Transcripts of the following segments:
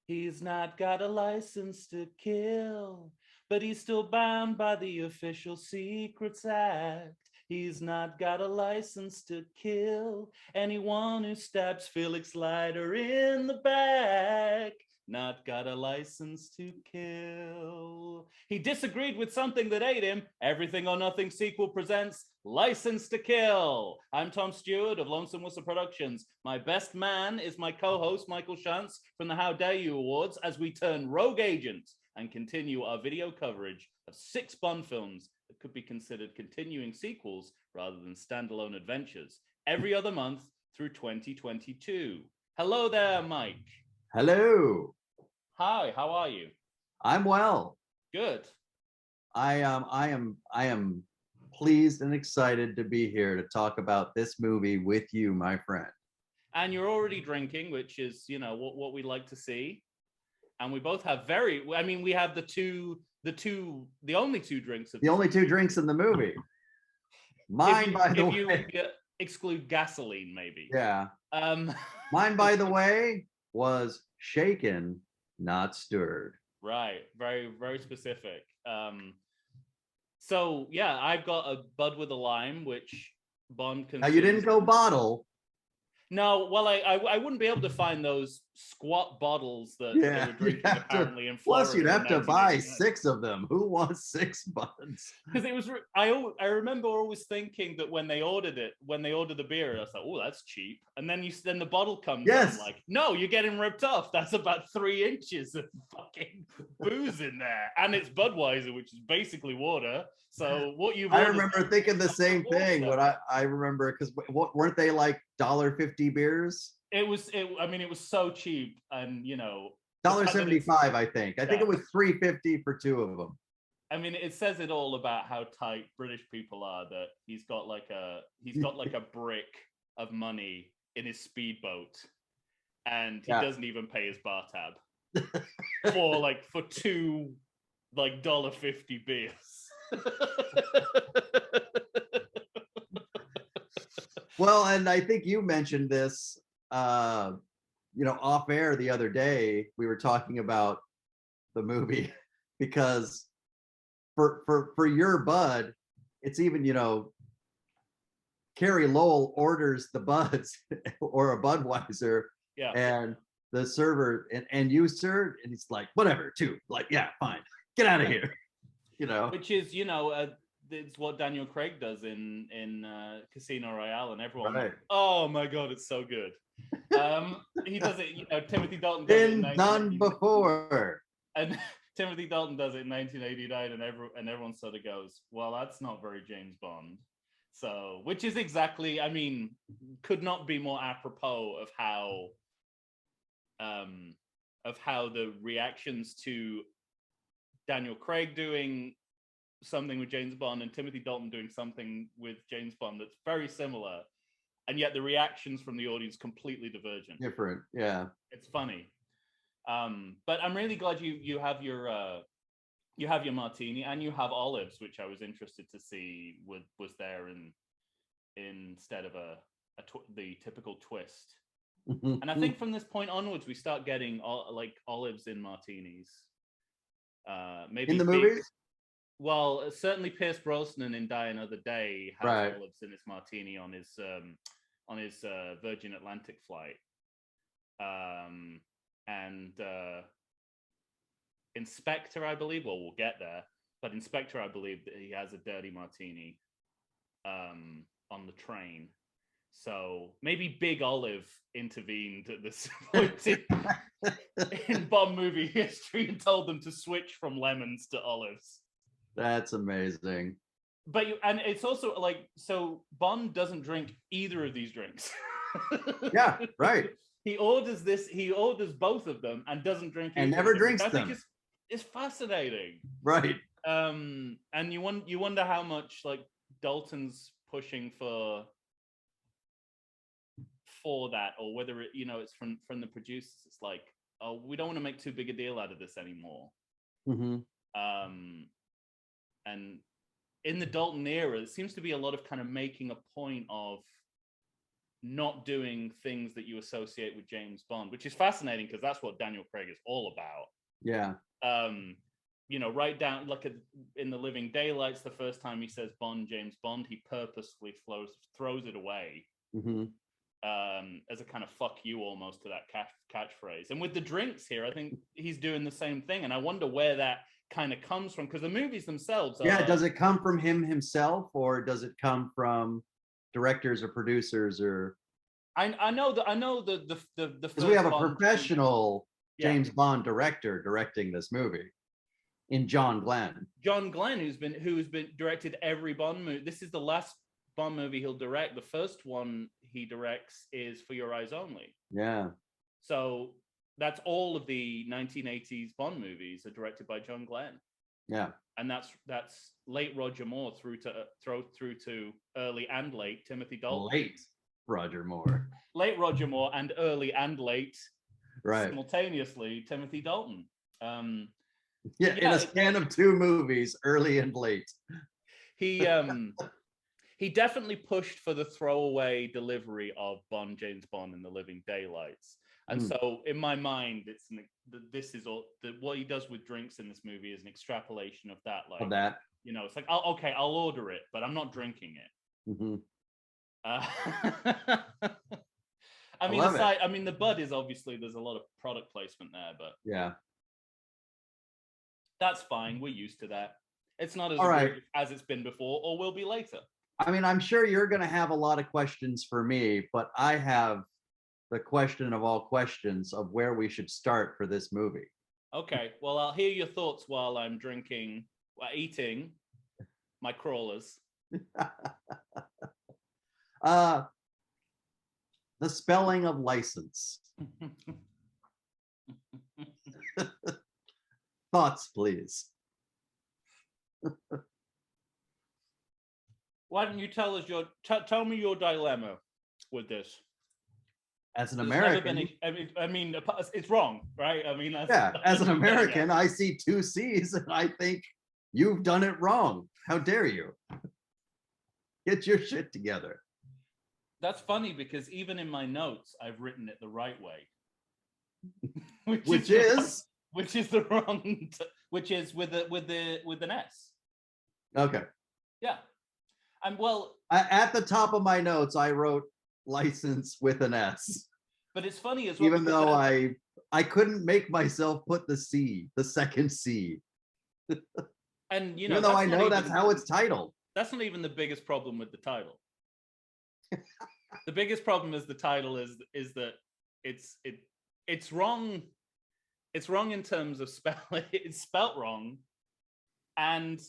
He's not got a license to kill, but he's still bound by the Official Secrets Act. He's not got a license to kill anyone who stabs Felix Leiter in the back. Not got a license to kill. He disagreed with something that ate him. Everything or Nothing sequel presents License to Kill. I'm Tom Stewart of Lonesome Whistle Productions. My best man is my co-host Michael Shantz from the How Dare You Awards as we turn rogue agent and continue our video coverage of 6 Bond films that could be considered continuing sequels rather than standalone adventures every other month through 2022. Hello there, Mike. Hello. Hi, how are you? I'm well. Good. I am pleased and excited to be here to talk about this movie with you, my friend. And you're already drinking, which is, what we like to see. And we both have we have the only two drinks of the only two drinks in the movie. Mine, by the way, if you exclude gasoline, maybe. Yeah. Mine, by the way, was shaken, not stirred. Right. Very, very specific. So yeah, I've got a Bud with a lime, which Bond considers... Now you didn't go bottle. No, well, I wouldn't be able to find those squat bottles that they were drinking apparently in Florida. Plus, you'd have to buy 6 of them. Who wants 6 Buds? Because it was, I remember always thinking that when they ordered the beer, I was like, oh, that's cheap. And then the bottle comes out like, no, you're getting ripped off. That's about 3 inches of fucking booze in there, and it's Budweiser, which is basically water. So what you've I remember thinking the same thing. What I remember, because weren't they like $1.50 beers? It was so cheap, and $1.75, I think. I think it was $3.50 for 2 of them. I mean, it says it all about how tight British people are, that he's got like a brick of money in his speedboat, and he doesn't even pay his bar tab for 2 $1.50 beers. Well, and I think you mentioned this off air the other day. We were talking about the movie because for your Bud, it's even, Carrie Lowell orders the Buds or a Budweiser, and the server and you, sir, and he's like, whatever, 2, like, yeah, fine, get out of here. Which is, it's what Daniel Craig does in Casino Royale, and everyone, oh my god, it's so good. He does it, Timothy Dalton does it done before, and Timothy Dalton does it in 1989, and everyone sort of goes, well, that's not very James Bond. So, which is exactly, I mean, could not be more apropos of how the reactions to Daniel Craig doing something with James Bond and Timothy Dalton doing something with James Bond that's very similar, and yet the reactions from the audience completely divergent. Different, yeah. It's funny. But I'm really glad you have your martini, and you have olives, which I was interested to see was there instead of the typical twist. And I think from this point onwards, we start getting olives in martinis. Maybe in the movies. Well, certainly Pierce Brosnan in Die Another Day has olives in his martini on his Virgin Atlantic flight. And Inspector, I believe, well, we'll get there, but Inspector, I believe that he has a dirty martini on the train. So maybe Big Olive intervened at this point in Bond movie history and told them to switch from lemons to olives. That's amazing. But and it's also like, so Bond doesn't drink either of these drinks. Yeah, right. He orders both of them and doesn't drink and never drinks them. I think it's fascinating. Right. And you wonder how much like Dalton's pushing for that, or whether it's from the producers. It's like, oh, we don't want to make too big a deal out of this anymore. Mm-hmm. And in the Dalton era, there seems to be a lot of kind of making a point of not doing things that you associate with James Bond, which is fascinating because that's what Daniel Craig is all about. Yeah. You know, right down like in The Living Daylights, the first time he says Bond, James Bond, he purposefully throws it away as a kind of fuck you almost to that catchphrase. And with the drinks here, I think he's doing the same thing. And I wonder where that kind of comes from, because the movies themselves are, does it come from him himself, or does it come from directors or producers? Or I know the because we have a professional James Bond director directing this movie in John Glenn. John Glenn, who's been directed every Bond movie. This is the last Bond movie he'll direct. The first one he directs is For Your Eyes Only. Yeah. So that's all of the 1980s Bond movies are directed by John Glenn. Yeah. And that's late Roger Moore through to early and late Timothy Dalton. Late Roger Moore. Late Roger Moore and early and late, right, simultaneously Timothy Dalton. In a span of 2 movies, early and late. He definitely pushed for the throwaway delivery of James Bond in The Living Daylights. And so in my mind, this is all what he does with drinks in this movie is an extrapolation of that. Like that, you know, it's like, I'll order it, but I'm not drinking it. I mean, the bud is obviously, there's a lot of product placement there, but yeah, that's fine. We're used to that. It's not as good as it's been before, or will be later. I mean, I'm sure you're going to have a lot of questions for me, but I have the question of all questions of where we should start for this movie. Okay, well, I'll hear your thoughts while I'm eating my crawlers. The spelling of license. Thoughts, please. Why don't you tell us tell me your dilemma with this? As an American, I mean, it's wrong, right? I mean, as an American, I see 2 C's and I think you've done it wrong. How dare you? Get your shit together. That's funny because even in my notes, I've written it the right way. which is the wrong, which is with an S. Okay. Yeah. And well, at the top of my notes, I wrote license with an S. But it's funny as well. Even though I couldn't make myself put the C, the second C. And you know, even though I know that's how it's titled. That's not even the biggest problem with the title. The biggest problem is the title is that it's wrong. It's wrong in terms of spelling. It's spelt wrong, and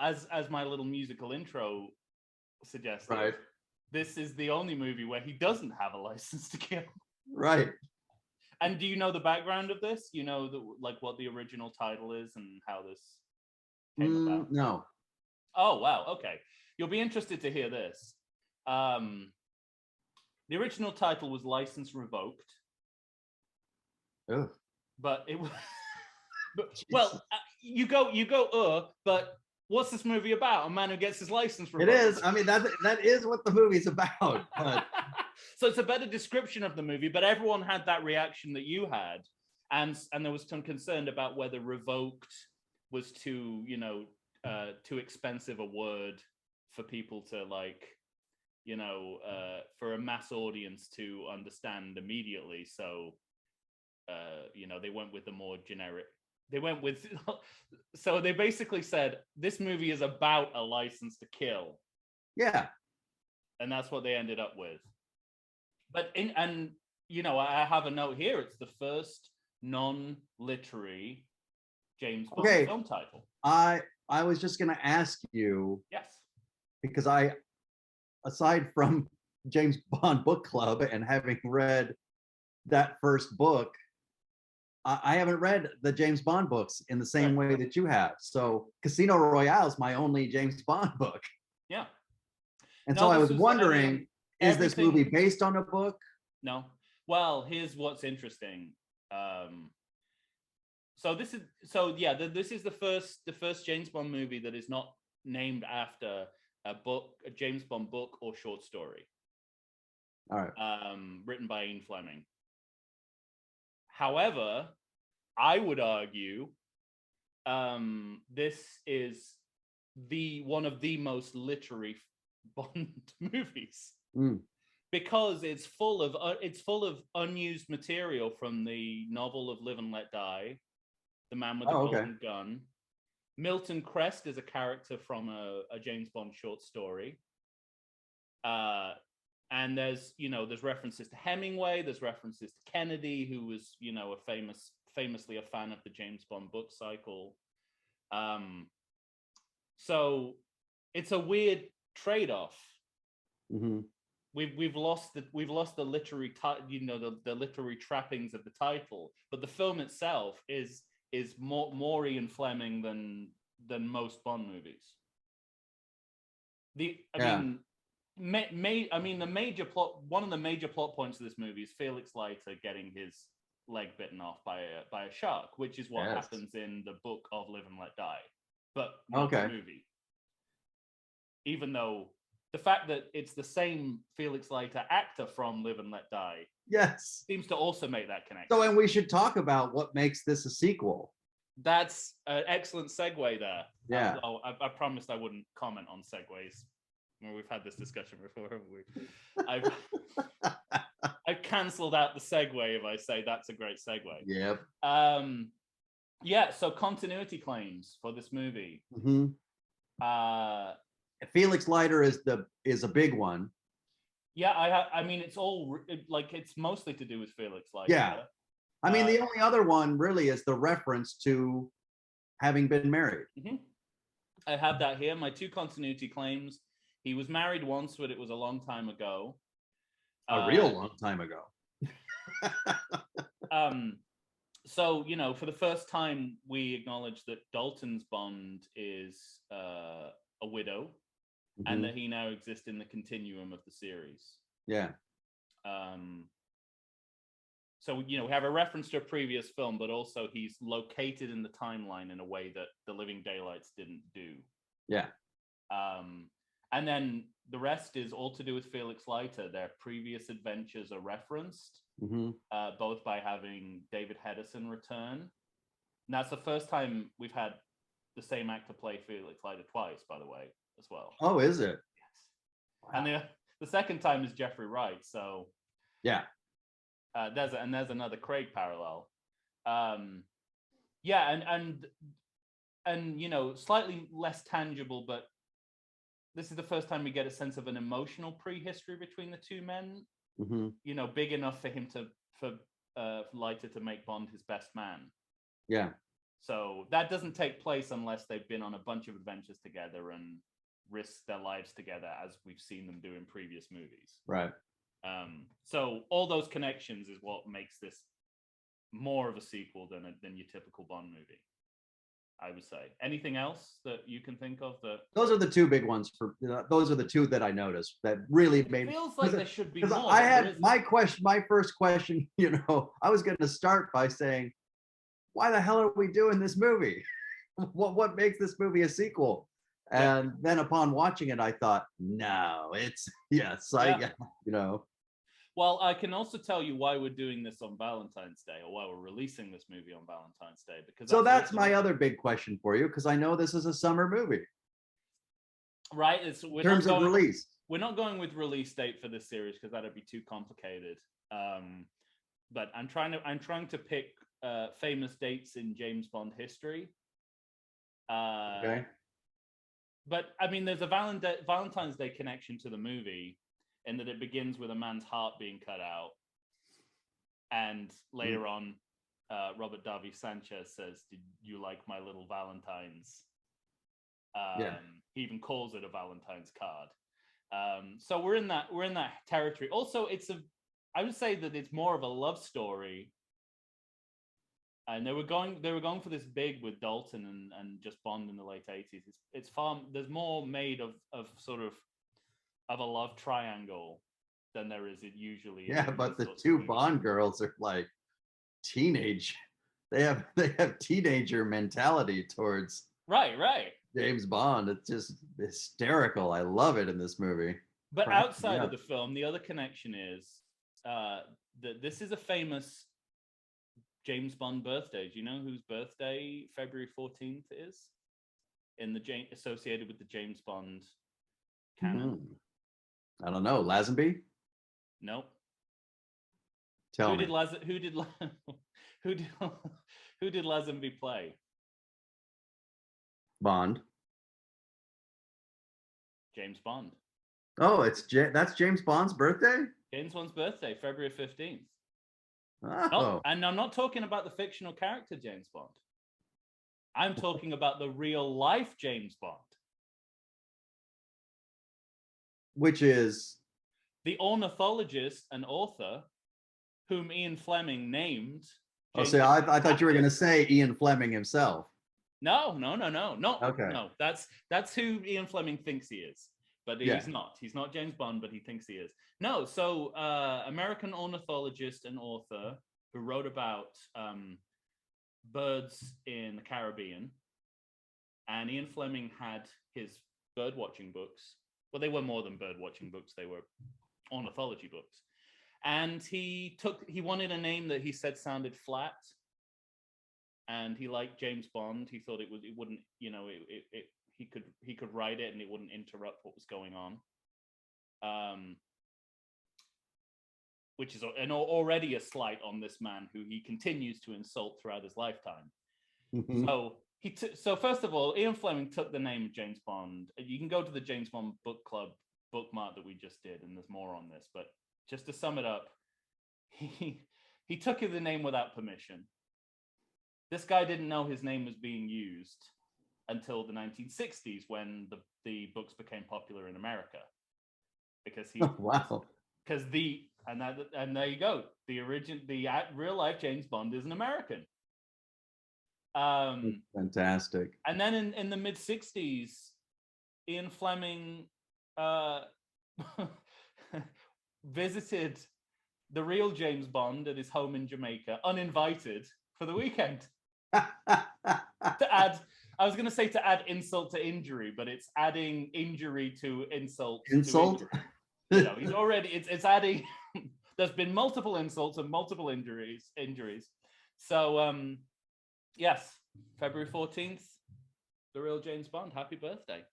as my little musical intro suggested, right, this is the only movie where he doesn't have a license to kill. Right. And do you know the background of this? You know what the original title is and how this came about? No. Oh wow. Okay. You'll be interested to hear this. The original title was License Revoked. Oh. But it was. You go. But what's this movie about? A man who gets his license revoked. It is. I mean, that is what the movie's about. But... So it's a better description of the movie. But everyone had that reaction that you had, and there was some concern about whether revoked was too expensive a word for people to for a mass audience to understand immediately. So, they went with the more generic. So they basically said, this movie is about a license to kill. Yeah. And that's what they ended up with. But I have a note here. It's the first non-literary James Bond film title. I was just going to ask you. Yes. Because aside from James Bond Book Club and having read that first book, I haven't read the James Bond books in the same way that you have. So Casino Royale is my only James Bond book. Yeah. And so I was wondering, is this movie based on a book? No. Well, here's what's interesting. This is the first James Bond movie that is not named after a James Bond book or short story, All right. written by Ian Fleming. However, I would argue this is one of the most literary Bond movies. Because it's full of unused material from the novel of Live and Let Die, The Man with the Golden Gun. Milton Crest is a character from a James Bond short story. And there's references to Hemingway, there's references to Kennedy, who was, famously a fan of the James Bond book cycle. So it's a weird trade-off. Mm-hmm. We've lost the literary the literary trappings of the title, but the film itself is more Ian Fleming than most Bond movies. The major plot, one of the major plot points of this movie is Felix Leiter getting his leg bitten off by a shark, which is what happens in the book of Live and Let Die, but not the movie. Even though the fact that it's the same Felix Leiter actor from Live and Let Die, seems to also make that connection. So, and we should talk about what makes this a sequel. That's an excellent segue there. Yeah. I promised I wouldn't comment on segues. Well, we've had this discussion before, haven't we? I've cancelled out the segue if I say that's a great segue. Yep. Yeah. So continuity claims for this movie. Mm-hmm. Felix Leiter is a big one. Yeah, I mean, it's all it's mostly to do with Felix Leiter. Yeah. I mean, the only other one really is the reference to having been married. Mm-hmm. I have that here. My two continuity claims. He was married once, but it was a long time ago. A real long time ago. So, for the first time, we acknowledge that Dalton's Bond is a widow, and that he now exists in the continuum of the series. Yeah. So, we have a reference to a previous film, but also he's located in the timeline in a way that The Living Daylights didn't do. Yeah. And then the rest is all to do with Felix Leiter. Their previous adventures are referenced, both by having David Hedison return. And that's the first time we've had the same actor play Felix Leiter twice, by the way, as well. Oh, is it? Yes. Wow. And the second time is Jeffrey Wright. So yeah. There's another Craig parallel. Yeah, and slightly less tangible, but this is the first time we get a sense of an emotional prehistory between the two men. Big enough for Leiter to make Bond his best man. Yeah. So that doesn't take place unless they've been on a bunch of adventures together and risked their lives together, as we've seen them do in previous movies. Right. So all those connections is what makes this more of a sequel than your typical Bond movie, I would say. Anything else that you can think of? Those are the two big ones. Those are the two that I noticed that really made. It feels like there should be more. I had my first question. I was going to start by saying, why the hell are we doing this movie? What makes this movie a sequel? And then upon watching it, I thought, no, it's Well, I can also tell you why we're doing this on Valentine's Day, or why we're releasing this movie on Valentine's Day. Because that's my other big question for you, because I know this is a summer movie. Right. In terms of release. We're not going with release date for this series because that'd be too complicated. But I'm trying to pick famous dates in James Bond history. Okay. But I mean, there's a Valentine's Day connection to the movie, in that it begins with a man's heart being cut out, and later on, Robert Davi Sanchez says, "Did you like my little Valentines?" He even calls it a Valentine's card. So we're in that territory. Also, I would say that it's more of a love story. And they were going for this big with Dalton and just Bond in the late 80s. It's far, there's more made of sort of a love triangle than there is it usually. Yeah, but the two Bond girls are like teenage. They have teenager mentality towards. Right. James Bond. It's just hysterical. I love it in this movie. But Cracks me outside of up. the film, the other connection is that this is a famous James Bond birthday. Do you know whose birthday February 14th is in the associated with the James Bond canon? I don't know. Lazenby? Nope. Tell Who me. did who did who did Lazenby play? Bond. James Bond. Oh, that's James Bond's birthday? James Bond's birthday, February 15th. No, Oh. and I'm not talking about the fictional character James Bond. I'm talking about the real life James Bond. Which is The ornithologist and author whom Ian Fleming named. Oh, James see, I Bond thought you were captain. gonna say Ian Fleming himself. No. Okay. No. That's who Ian Fleming thinks he is, but Yeah. he's not. He's not James Bond, but he thinks he is. No. So, American ornithologist and author who wrote about birds in the Caribbean, and Ian Fleming had his bird watching books. Well, they were more than bird watching books; they were ornithology books. And he wanted a name that he said sounded flat, and he liked James Bond. He thought it wouldn't, he could write it and it wouldn't interrupt what was going on. Which is already a slight on this man who he continues to insult throughout his lifetime. So so first of all, Ian Fleming took the name of James Bond. You can go to the James Bond Book Club bookmark that we just did, and there's more on this. But just to sum it up, he took the name without permission. This guy didn't know his name was being used until the 1960s when the books became popular in America. Because wow. Because and there you go. The real life James Bond is an American. Fantastic. And then in the mid 60s, Ian Fleming visited the real James Bond at his home in Jamaica, uninvited, for the weekend. I was going to say to add insult to injury, but it's adding injury to insult. Insult? He's already, it's adding, there's been multiple insults and multiple injuries. So, yes, February 14th, the real James Bond. Happy birthday.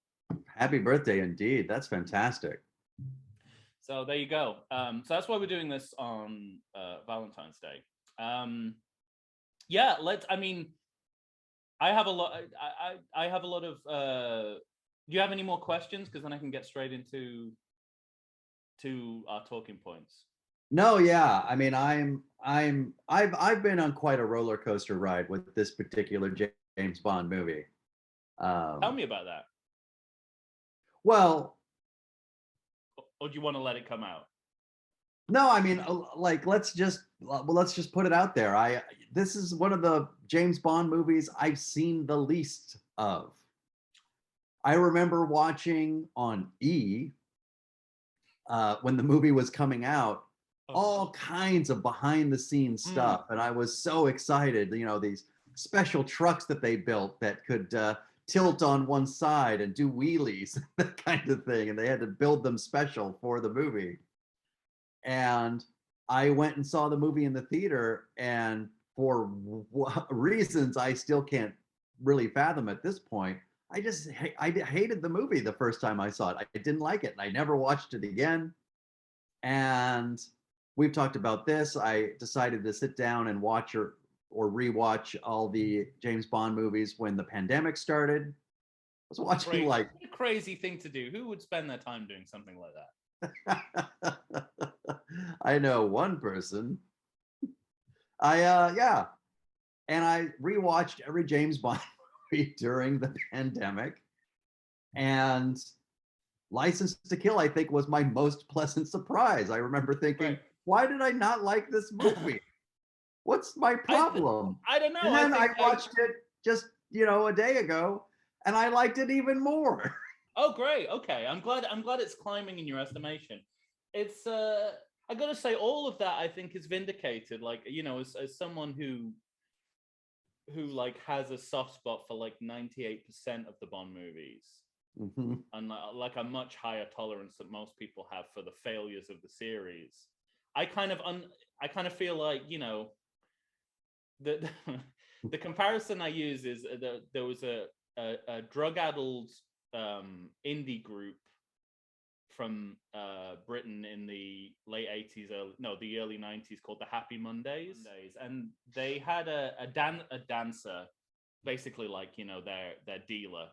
Happy birthday indeed. That's fantastic. So there you go. So that's why we're doing this on Valentine's Day. Yeah, I have a lot. I have a lot of. Do you have any more questions? Because then I can get straight into our talking points. No, yeah. I mean, I've been on quite a roller coaster ride with this particular James Bond movie. Tell me about that. Well, or do you want to let it come out? No, I mean, like let's just put it out there. This is one of the James Bond movies I've seen the least of. I remember watching on E when the movie was coming out, all kinds of behind the scenes stuff, and I was so excited. These special trucks that they built that could tilt on one side and do wheelies, that kind of thing, and they had to build them special for the movie. And I went and saw the movie in the theater, and for reasons I still can't really fathom at this point, I hated the movie the first time I saw it. I didn't like it, and I never watched it again. And we've talked about this. I decided to sit down and watch or rewatch all the James Bond movies when the pandemic started. I was watching a crazy thing to do. Who would spend their time doing something like that? I know one person. And I rewatched every James Bond movie during the pandemic, and License to Kill, I think, was my most pleasant surprise. I remember thinking, why did I not like this movie? What's my problem? I don't know. And then I watched it just a day ago, and I liked it even more. Oh, great. Okay. I'm glad it's climbing in your estimation. It's I gotta say, all of that I think is vindicated. Like, as someone who who like has a soft spot for like 98% of the Bond movies, and like a much higher tolerance that most people have for the failures of the series. I kind of feel like, you know, the the comparison I use is that there was a drug-addled indie group from Britain in the late 80s, the early 90s, called the Happy Mondays. And they had a dancer, basically like, you know, their dealer,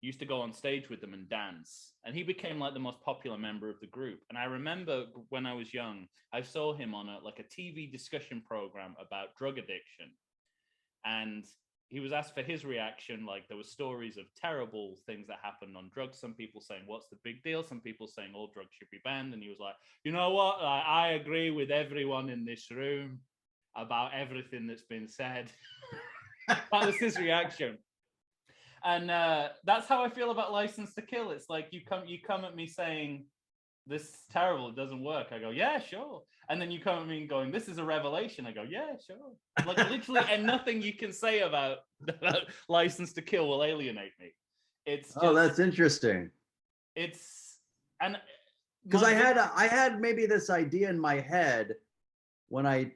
used to go on stage with them and dance. And he became like the most popular member of the group. And I remember when I was young, I saw him on a TV discussion program about drug addiction. And he was asked for his reaction. Like, there were stories of terrible things that happened on drugs. Some people saying, what's the big deal? Some people saying all drugs should be banned. And he was like, you know what? I agree with everyone in this room about everything that's been said. That was his reaction. And that's how I feel about License to Kill. It's like you come at me saying, this is terrible, it doesn't work. I go, yeah, sure. And then you come at me and going, this is a revelation. I go, yeah, sure. Like, literally, and nothing you can say about License to Kill will alienate me. It's just, that's interesting. It's, and because I had maybe this idea in my head when I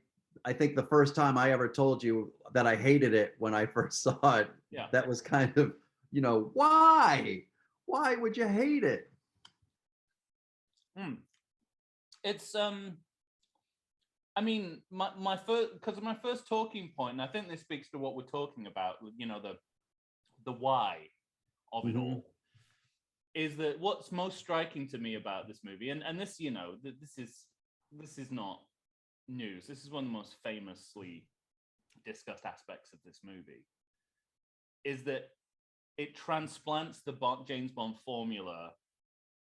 think the first time I ever told you that I hated it when I first saw it. Yeah. That was kind of, you know, why would you hate it? It's I mean, my first talking point, and I think this speaks to what we're talking about, you know, the why of it all, is that what's most striking to me about this movie, and this, you know, this is not news. This is one of the most famously discussed aspects of this movie, is that it transplants the James Bond formula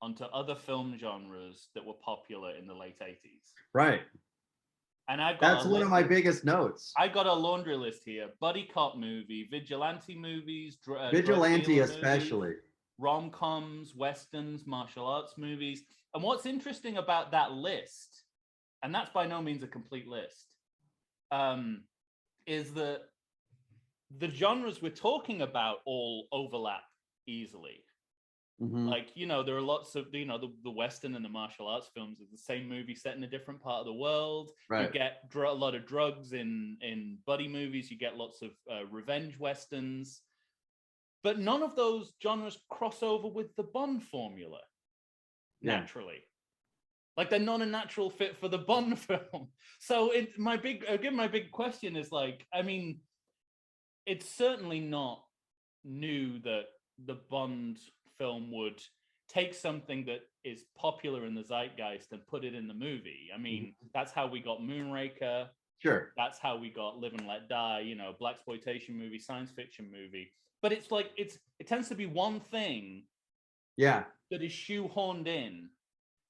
onto other film genres that were popular in the late 80s. Right. And that's one of my biggest notes. I got a laundry list here: buddy cop movie, vigilante movies, vigilante especially, rom-coms, westerns, martial arts movies. And what's interesting about that list, and that's by no means a complete list, is that the genres we're talking about all overlap easily. Like, you know, there are lots of, you know, the Western and the martial arts films are the same movie set in a different part of the world. Right. You get a lot of drugs in buddy movies. You get lots of revenge Westerns. But none of those genres cross over with the Bond formula naturally. Like, they're not a natural fit for the Bond film. So my big question is, like, I mean, it's certainly not new that the Bond film would take something that is popular in the zeitgeist and put it in the movie. I mean, that's how we got Moonraker. Sure. That's how we got Live and Let Die, you know, blaxploitation movie, science fiction movie. But it's like, it tends to be one thing that is shoehorned in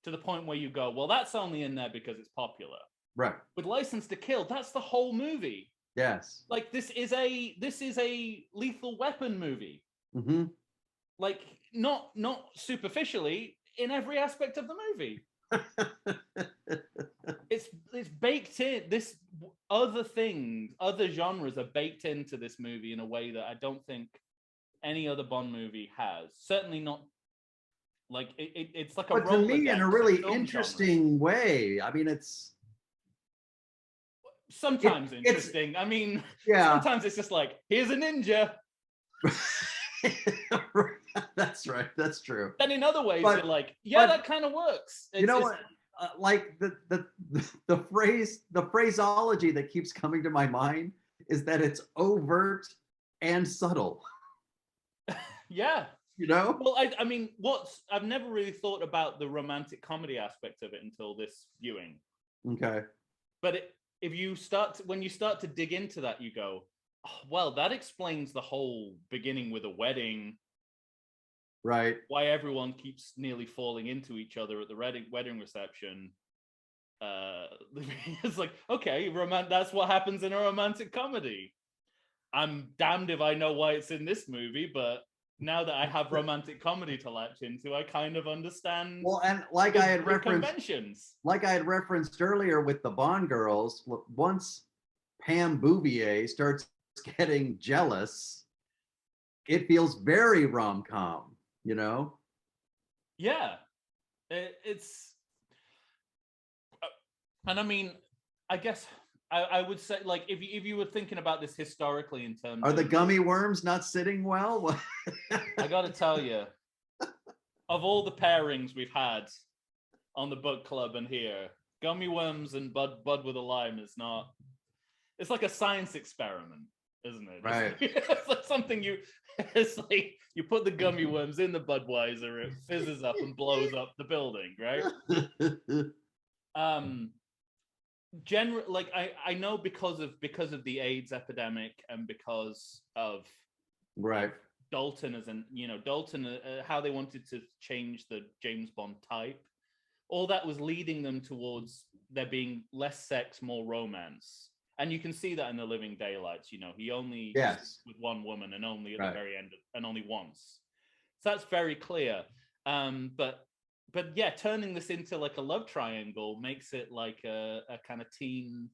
to the point where you go, well, that's only in there because it's popular. Right. With License to Kill, that's the whole movie. Yes. Like, this is a Lethal Weapon movie. Like, not superficially, in every aspect of the movie. it's baked in. This other genres are baked into this movie in a way that I don't think any other Bond movie has. Certainly not. Like, it's like a But to me, in a really interesting way. I mean, it's sometimes interesting. I mean, sometimes it's just like, here's a ninja. That's right. That's true. Then in other ways, you're like, that kind of works. You know what? Like the phraseology that keeps coming to my mind is that it's overt and subtle. Yeah. You know? Well, I mean, I've never really thought about the romantic comedy aspect of it until this viewing. Okay. But when you start to dig into that, you go, oh, well, that explains the whole beginning with a wedding. Right. Why everyone keeps nearly falling into each other at the wedding reception. It's like, okay, that's what happens in a romantic comedy. I'm damned if I know why it's in this movie, but now that I have romantic comedy to latch into, I kind of understand. Well, and like I had referenced earlier with the Bond girls, once Pam Bouvier starts getting jealous, it feels very rom-com, you know? Yeah, it's and I mean, I guess I would say, like, if you were thinking about this historically in terms Are the of, gummy worms not sitting well? I got to tell you, of all the pairings we've had on the book club and here, gummy worms and Bud with a lime is not. It's like a science experiment, isn't it? Right. It's like something you. It's like you put the gummy worms in the Budweiser, it fizzes up and blows up the building, right? Like I know because of the AIDS epidemic and because of Right. Dalton Dalton, how they wanted to change the James Bond type, all that was leading them towards there being less sex, more romance. And you can see that in The Living Daylights. He only Yes. with one woman, and only at Right. the very end, and only once. So that's very clear. But yeah, turning this into like a love triangle makes it like a kind of teen,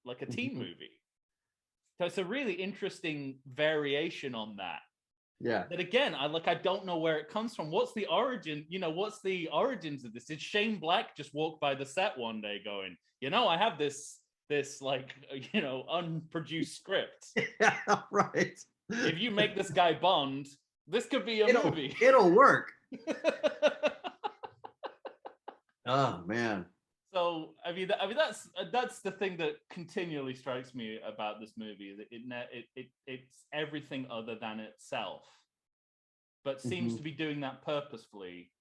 like a teen movie. So it's a really interesting variation on that. Yeah. But again, I don't know where it comes from. What's the origin? What's the origins of this? Did Shane Black just walk by the set one day going, I have this like unproduced script. Yeah, right. If you make this guy Bond, this could be a movie. It'll work. Oh man. So I mean that's the thing that continually strikes me about this movie, that it's everything other than itself, but seems to be doing that purposefully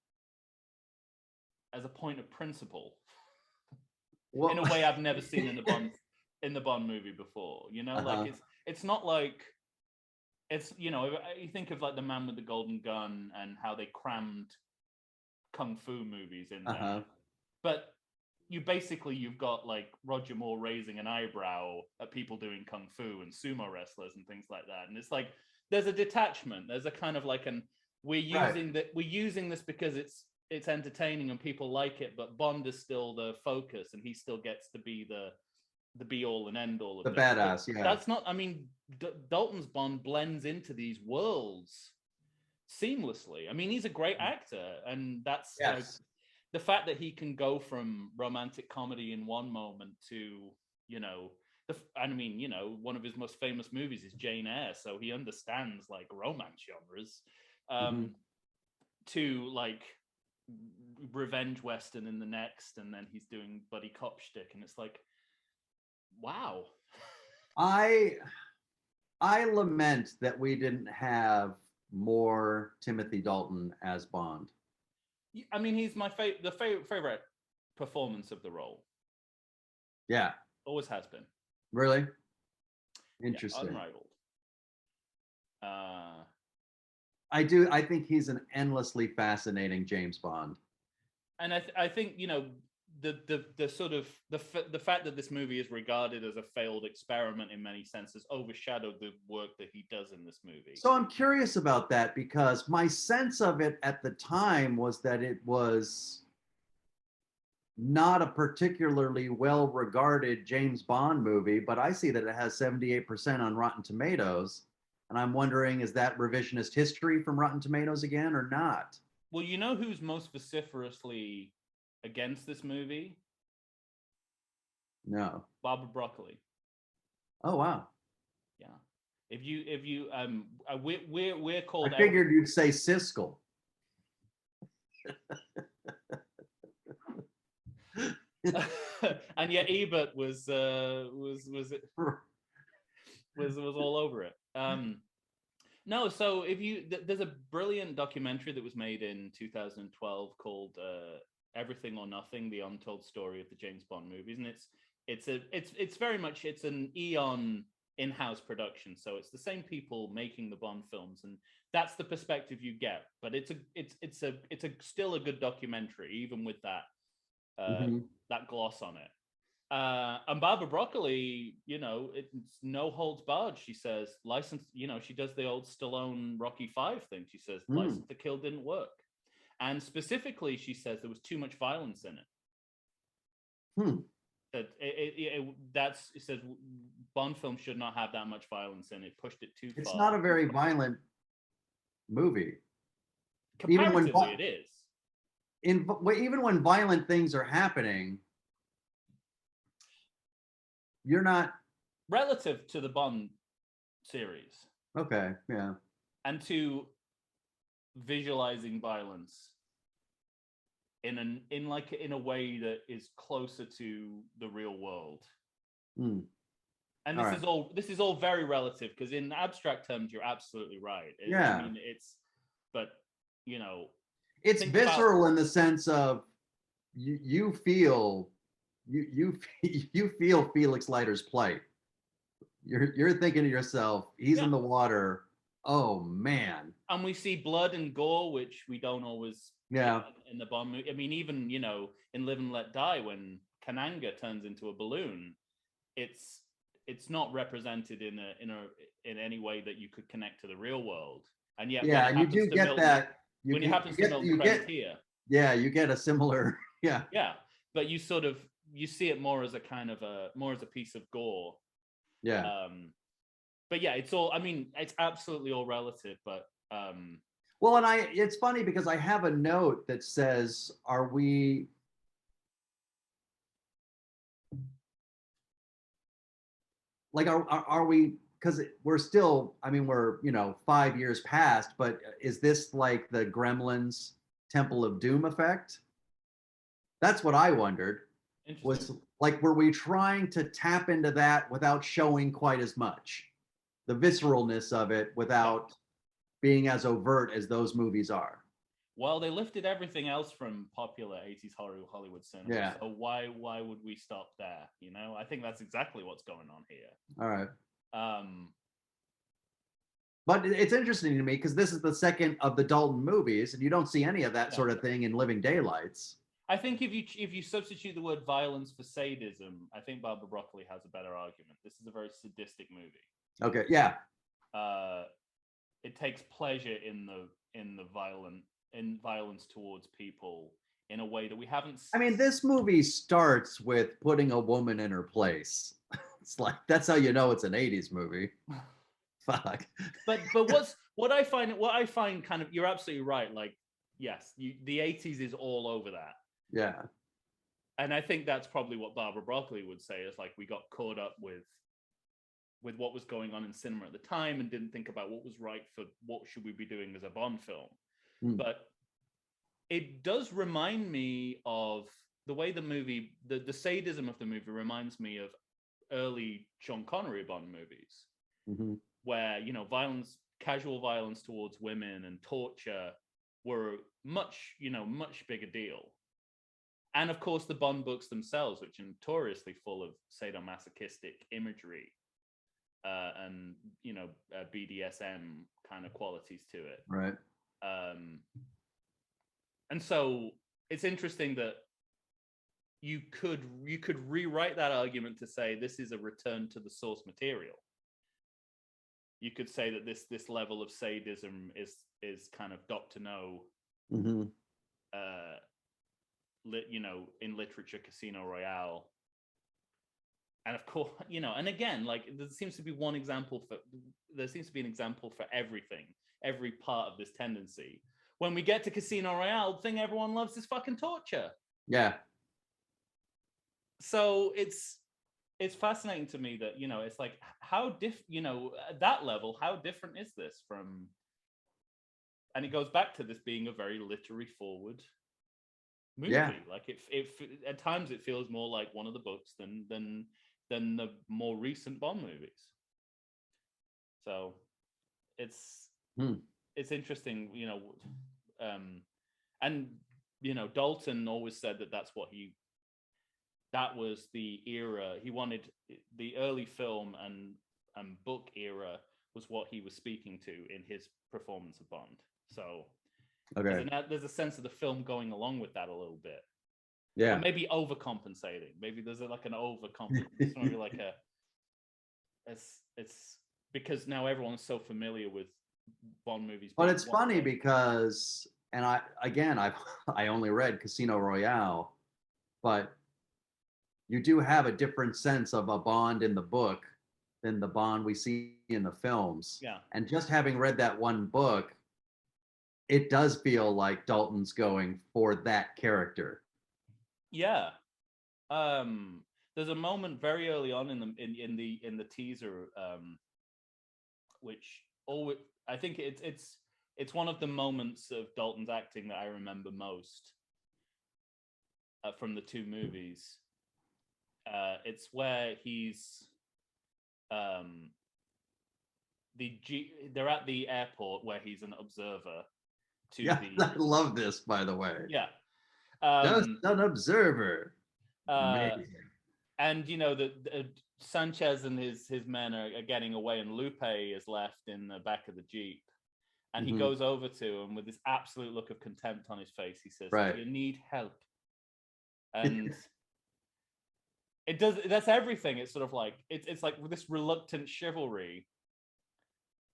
as a point of principle. Well, in a way I've never seen in the Bond movie before. Like it's not like it's you think of like The Man with the Golden Gun and how they crammed kung fu movies in there, but you've got like Roger Moore raising an eyebrow at people doing kung fu and sumo wrestlers and things like that, and it's like there's a detachment, there's a kind of like we're using this because it's entertaining and people like it, but Bond is still the focus and he still gets to be the be all and end all of the this. badass. Yeah, that's not. I mean, Dalton's Bond blends into these worlds seamlessly. I mean, he's a great actor, and that's the fact that he can go from romantic comedy in one moment to, one of his most famous movies is Jane Eyre, so he understands like romance genres, to like revenge western in the next, and then he's doing buddy cop shtick, and it's like, wow. I lament that we didn't have more Timothy Dalton as Bond. I mean, he's my favorite performance of the role. Yeah, always has been. Really interesting. Yeah, unrivaled. I think he's an endlessly fascinating James Bond. And I think the sort of the fact that this movie is regarded as a failed experiment in many senses overshadowed the work that he does in this movie. So I'm curious about that, because my sense of it at the time was that it was not a particularly well-regarded James Bond movie, but I see that it has 78% on Rotten Tomatoes. And I'm wondering, is that revisionist history from Rotten Tomatoes again or not? Well, you know who's most vociferously against this movie? No. Barbara Broccoli. Oh wow. Yeah. If you we're called. I figured you'd say Siskel. And yet Ebert was all over it. No, so there's a brilliant documentary that was made in 2012 called Everything or Nothing: The Untold Story of the James Bond Movies, and it's very much, it's an Eon in-house production, so it's the same people making the Bond films, and that's the perspective you get. But it's still a good documentary, even with that that gloss on it. And Barbara Broccoli, it's no holds barred. She says, license, she does the old Stallone Rocky V thing. She says, License to Kill didn't work. And specifically, she says there was too much violence in it. That it says Bond film should not have that much violence in it. Pushed it too It's far. not a very violent movie. Even when Comparatively, it is. even when violent things are happening, you're not Relative to the Bond series okay. Yeah, and to visualizing violence in a way that is closer to the real world. mm. And All this right. is all very relative, because in abstract terms you're absolutely right. Yeah, I mean, but you know, it's think about, visceral in the sense of you feel you you feel Felix Leiter's plight. You're thinking to yourself, he's yeah. in the water. Oh man. And we see blood and gore, which we don't always get Yeah. in the Bond movie. I mean, even in Live and Let Die, when Kananga turns into a balloon, it's not represented in any way that you could connect to the real world. And yet, Yeah, and you do get that. When it happens to Milton Credit here, yeah, you get a similar yeah. yeah, but you see it more as a kind of more as a piece of gore. Yeah. But yeah, it's all. I mean, it's absolutely all relative. But Well, and it's funny because I have a note that says, are we like are we, because we're still, I mean, we're 5 years past, but is this like the Gremlins Temple of Doom effect? That's what I wondered. Was like, were we trying to tap into that without showing quite as much the visceralness of it, without being as overt as those movies are? Well, they lifted everything else from popular 80s Hollywood cinema. Yeah. So why would we stop there? I think that's exactly what's going on here. All right. Um, But it's interesting to me because this is the second of the Dalton movies, and you don't see any of that sort of thing in Living Daylights. I think if you substitute the word violence for sadism, I think Barbara Broccoli has a better argument. This is a very sadistic movie. Okay. Yeah. It takes pleasure in the violence towards people in a way that we haven't. I mean, this movie starts with putting a woman in her place. It's like, that's how you know it's an 80s movie. Fuck. But what I find kind of, you're absolutely right. Like, yes, the 80s is all over that. Yeah. And I think that's probably what Barbara Broccoli would say, is like, we got caught up with what was going on in cinema at the time and didn't think about what was right for what should we be doing as a Bond film. But it does remind me of the way the movie, the sadism of the movie reminds me of early Sean Connery Bond movies, where casual violence towards women and torture were much bigger deal. And of course, the Bond books themselves, which are notoriously full of sadomasochistic imagery and BDSM kind of qualities to it. Right. And so it's interesting that you could rewrite that argument to say this is a return to the source material. You could say that this level of sadism is kind of Dr. No, in literature, Casino Royale. And of course, and again, like, there seems to be an example for everything, every part of this tendency. When we get to Casino Royale, the thing everyone loves is fucking torture. Yeah. So it's fascinating to me that, it's like, how at that level, how different is this from, and it goes back to this being a very literary forward movie. Yeah. Like, it at times it feels more like one of the books than the more recent Bond movies. So it's interesting, and Dalton always said that was the era he wanted. The early film and book era was what he was speaking to in his performance of Bond. So there's a sense of the film going along with that a little bit. Yeah. Or maybe overcompensating. Maybe there's like an overcompensation. It's maybe like it's because now everyone's so familiar with Bond movies. But it's funny because, and I only read Casino Royale, but you do have a different sense of a Bond in the book than the Bond we see in the films. Yeah. And just having read that one book, it does feel like Dalton's going for that character. Yeah. There's a moment very early on in the teaser, which always, I think it's one of the moments of Dalton's acting that I remember most from the two movies. It's where he's they're at the airport where he's an observer to Yeah, I love this, by the way. Yeah. Just an observer. Amazing. And the Sanchez and his men are getting away, and Lupe is left in the back of the Jeep. And he goes over to him with this absolute look of contempt on his face. He says, right. "Do you need help?" And it does. That's everything. It's sort of like it's like this reluctant chivalry.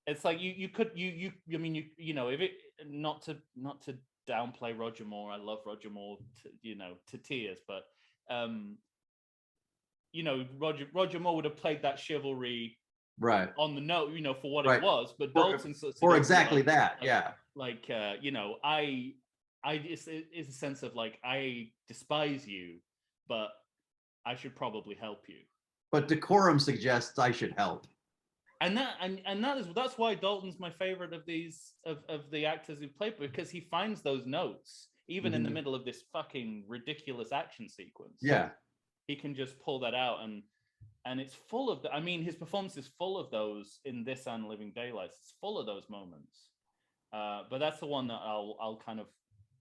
It's like you could I mean if it not to downplay Roger Moore. I love Roger Moore to tears, but Roger Moore would have played that chivalry right on the note, for what it was, but Dalton for exactly that. it's a sense of like, I despise you, but I should probably help you. But decorum suggests I should help. And that's why Dalton's my favorite of these of the actors who played, because he finds those notes even in the middle of this fucking ridiculous action sequence. Yeah, he can just pull that out, and it's full of his performance is full of those in this and Living Daylights. It's full of those moments. But that's the one that I'll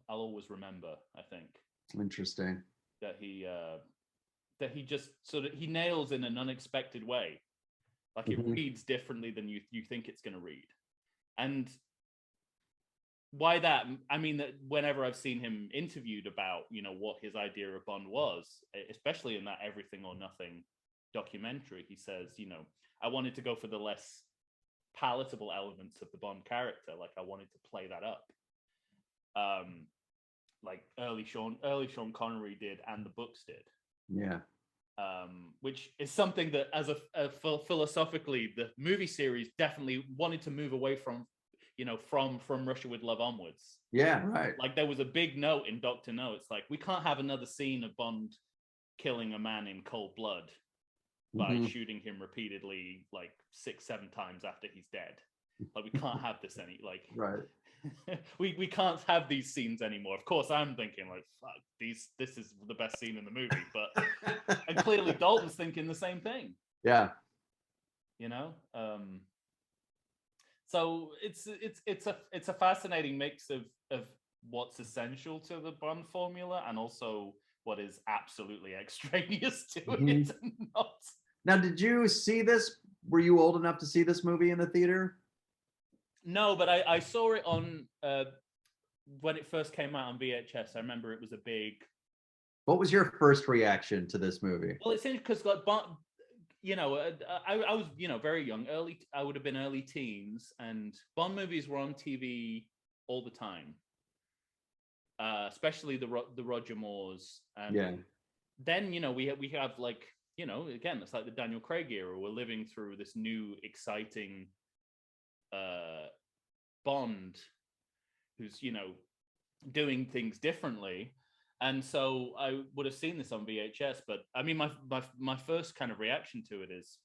always remember. I think. Interesting. That he just sort of he nails in an unexpected way. Like it reads differently than you think it's going to read. And why that? I mean, that whenever I've seen him interviewed about, what his idea of Bond was, especially in that Everything or Nothing documentary, he says, I wanted to go for the less palatable elements of the Bond character. Like I wanted to play that up. Like early Sean Connery did, and the books did. Yeah. Which is something that, as philosophically, the movie series definitely wanted to move away from, from Russia with Love onwards. Yeah, right. Like there was a big note in Dr. No. It's like, we can't have another scene of Bond killing a man in cold blood by shooting him repeatedly, like 6-7 times after he's dead. Like we can't have this right. we can't have these scenes anymore. Of course, I'm thinking like, fuck, this is the best scene in the movie, but and clearly Dalton's thinking the same thing. Yeah. So it's a fascinating mix of what's essential to the Bond formula and also what is absolutely extraneous to it. Not. Now, did you see this? Were you old enough to see this movie in the theater? No, but I saw it on when it first came out on VHS. I remember it was a big. What was your first reaction to this movie? Well, it's interesting because like Bond, I was very young. I would have been early teens, and Bond movies were on TV all the time, especially the Roger Moores. And then we have like again, it's like the Daniel Craig era. We're living through this new exciting Bond who's doing things differently, and so I would have seen this on VHS. But I mean, my first kind of reaction to it is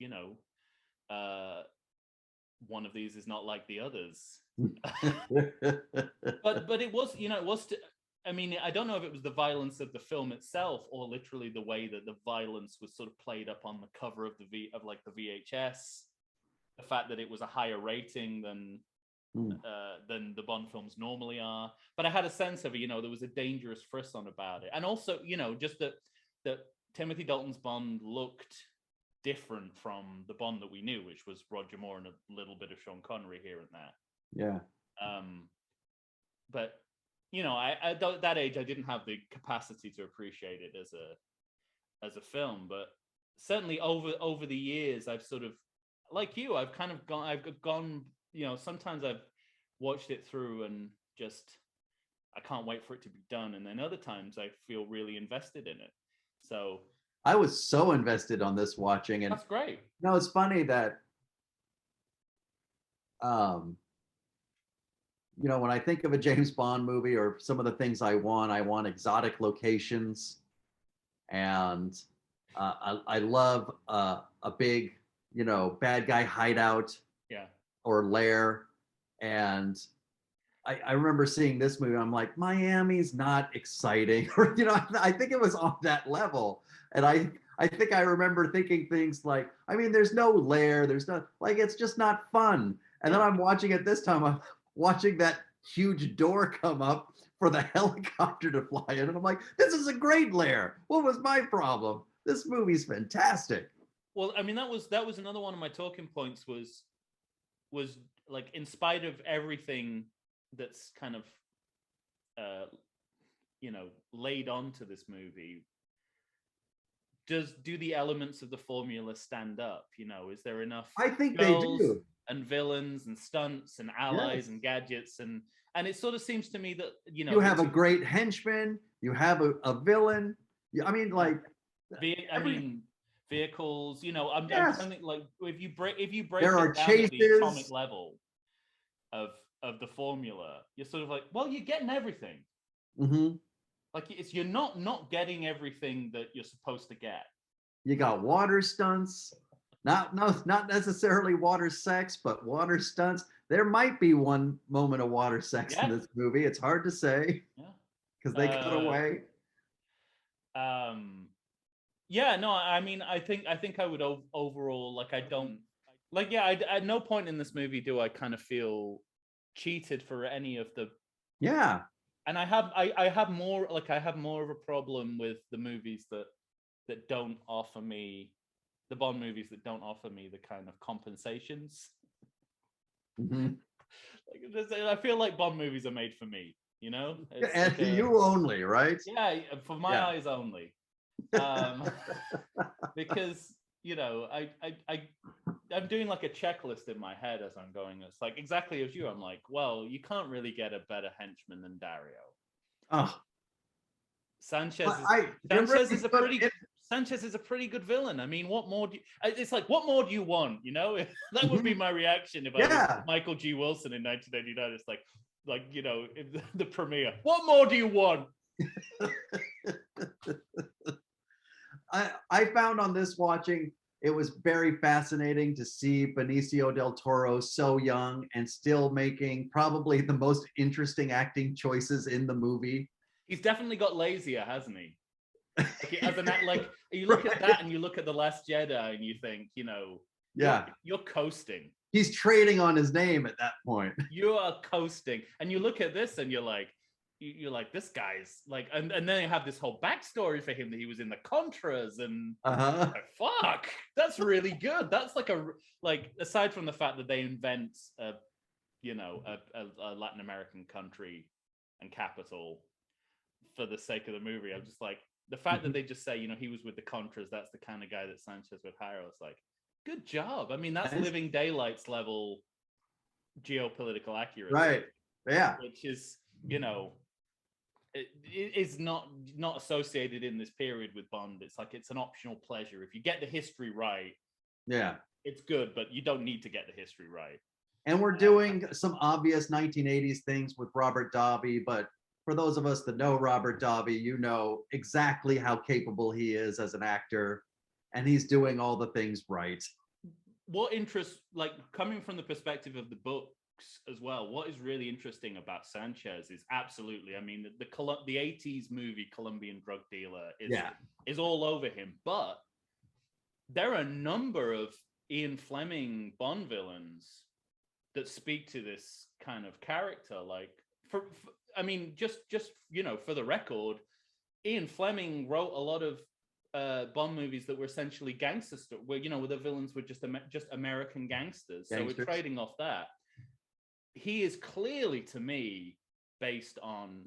one of these is not like the others. but it was I mean, I don't know if it was the violence of the film itself or literally the way that the violence was sort of played up on the cover of the VHS. The fact that it was a higher rating than the Bond films normally are, but I had a sense of it. There was a dangerous frisson about it, and also just that Timothy Dalton's Bond looked different from the Bond that we knew, which was Roger Moore and a little bit of Sean Connery here and there. Yeah. But I at that age I didn't have the capacity to appreciate it as a film, but certainly over the years I've sort of, like you, I've gone, sometimes I've watched it through and just, I can't wait for it to be done. And then other times I feel really invested in it. So I was so invested on this watching, and That's great. no, it's funny that um, when I think of a James Bond movie or some of the things I want exotic locations, and I love a big, bad guy hideout Yeah. or lair, and I remember seeing this movie. I'm like, Miami's not exciting, or I think it was on that level, and I think I remember thinking things like, I mean, there's no lair, there's no like, it's just not fun. And then I'm watching it this time. I'm watching that huge door come up for the helicopter to fly in, and I'm like, this is a great lair. What was my problem? This movie's fantastic. Well, I mean, that was another one of my talking points was like, in spite of everything that's kind of uh laid onto this movie, do the elements of the formula stand up? Is there enough I think they girls do. and villains and stunts and allies Yes. and gadgets, and it sort of seems to me that You have it's a great henchman. You have a villain. I mean, like I every mean vehicles. I'm yes, trying to think, like, if you break there are it down at the atomic chases. level of the formula, you're sort of like, well, you're getting everything. Hmm. Like, you're not getting everything that you're supposed to get. You got water stunts. Not necessarily water sex, but water stunts. There might be one moment of water sex in Yeah, this movie. It's hard to say because yeah. they cut away. Yeah, no, I mean, I think I would overall, like, I don't like, yeah, at no point in this movie do I kind of feel cheated for any of the, Yeah. and I have more of a problem with the movies that don't offer me, the Bond movies that don't offer me the kind of compensations. Hmm. Like, I feel like Bond movies are made for me. It's And like you only, right? yeah, for my Yeah. eyes only. Um, because I'm doing like a checklist in my head as I'm going. It's like, exactly as you. I'm like, well, you can't really get a better henchman than Dario. Oh, Sanchez is they're Sanchez really is a good. pretty Sanchez is a pretty good villain. I mean, what more do you? It's like, what more do you want? That would be Mhm. my reaction if I was Yeah. Michael G. Wilson in 1989. It's like the premiere. What more do you want? I found on this watching, it was very fascinating to see Benicio del Toro so young and still making probably the most interesting acting choices in the movie. He's definitely got lazier, hasn't he? Like, as an act, like, you look at Right. that and you look at The Last Jedi and you think, Yeah. you're coasting. He's trading on his name at that point. You are coasting. And you look at this and you're like, this guy's like, and then you have this whole backstory for him that he was in the Contras, and Uh-huh. like, fuck, that's really good. That's like, aside from the fact that they invent a Latin American country and capital for the sake of the movie, I'm just like, the fact that Mhm. they just say, he was with the Contras, that's the kind of guy that Sanchez would hire. I was like, good job. I mean, that's Living Daylights level geopolitical accuracy, Right. Yeah. which is, it is not associated in this period with Bond. It's like, it's an optional pleasure. If you get the history right, Yeah. it's good, but you don't need to get the history right. And we're doing some obvious 1980s things with Robert Davi, but for those of us that know Robert Davi, you know exactly how capable he is as an actor, and he's doing all the things right. What interests, like, coming from the perspective of the books as well, what is really interesting about Sanchez is, absolutely, I mean, the 80s movie Colombian drug dealer Yeah. is all over him, but there are a number of Ian Fleming Bond villains that speak to this kind of character. Like, I mean, just for the record, Ian Fleming wrote a lot of Bond movies that were essentially gangster stuff, where the villains were just American gangsters. So we're trading off that. He is clearly, to me, based on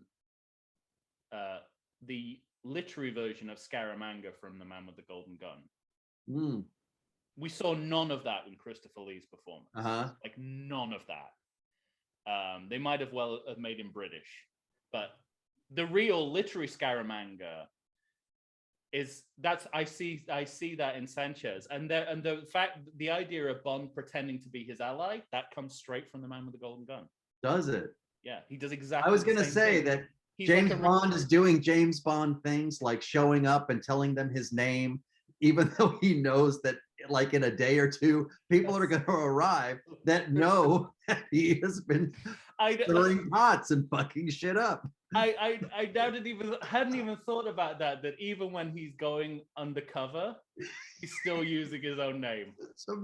the literary version of Scaramanga from The Man with the Golden Gun. Mm. We saw none of that in Christopher Lee's performance. Uh-huh. Like, none of that. They might have have made him British, but the real literary Scaramanga that's I see that in Sanchez, and the idea of Bond pretending to be his ally, that comes straight from The Man with the Golden Gun. Does it? Yeah, he does I exactly was the gonna same say thing. that He's James like Bond is doing James Bond things like showing up and telling them his name, even though he knows that like in a day or two, people are going to arrive that know that he has been stirring pots and fucking shit up. I hadn't even thought about that even when he's going undercover, he's still using his own name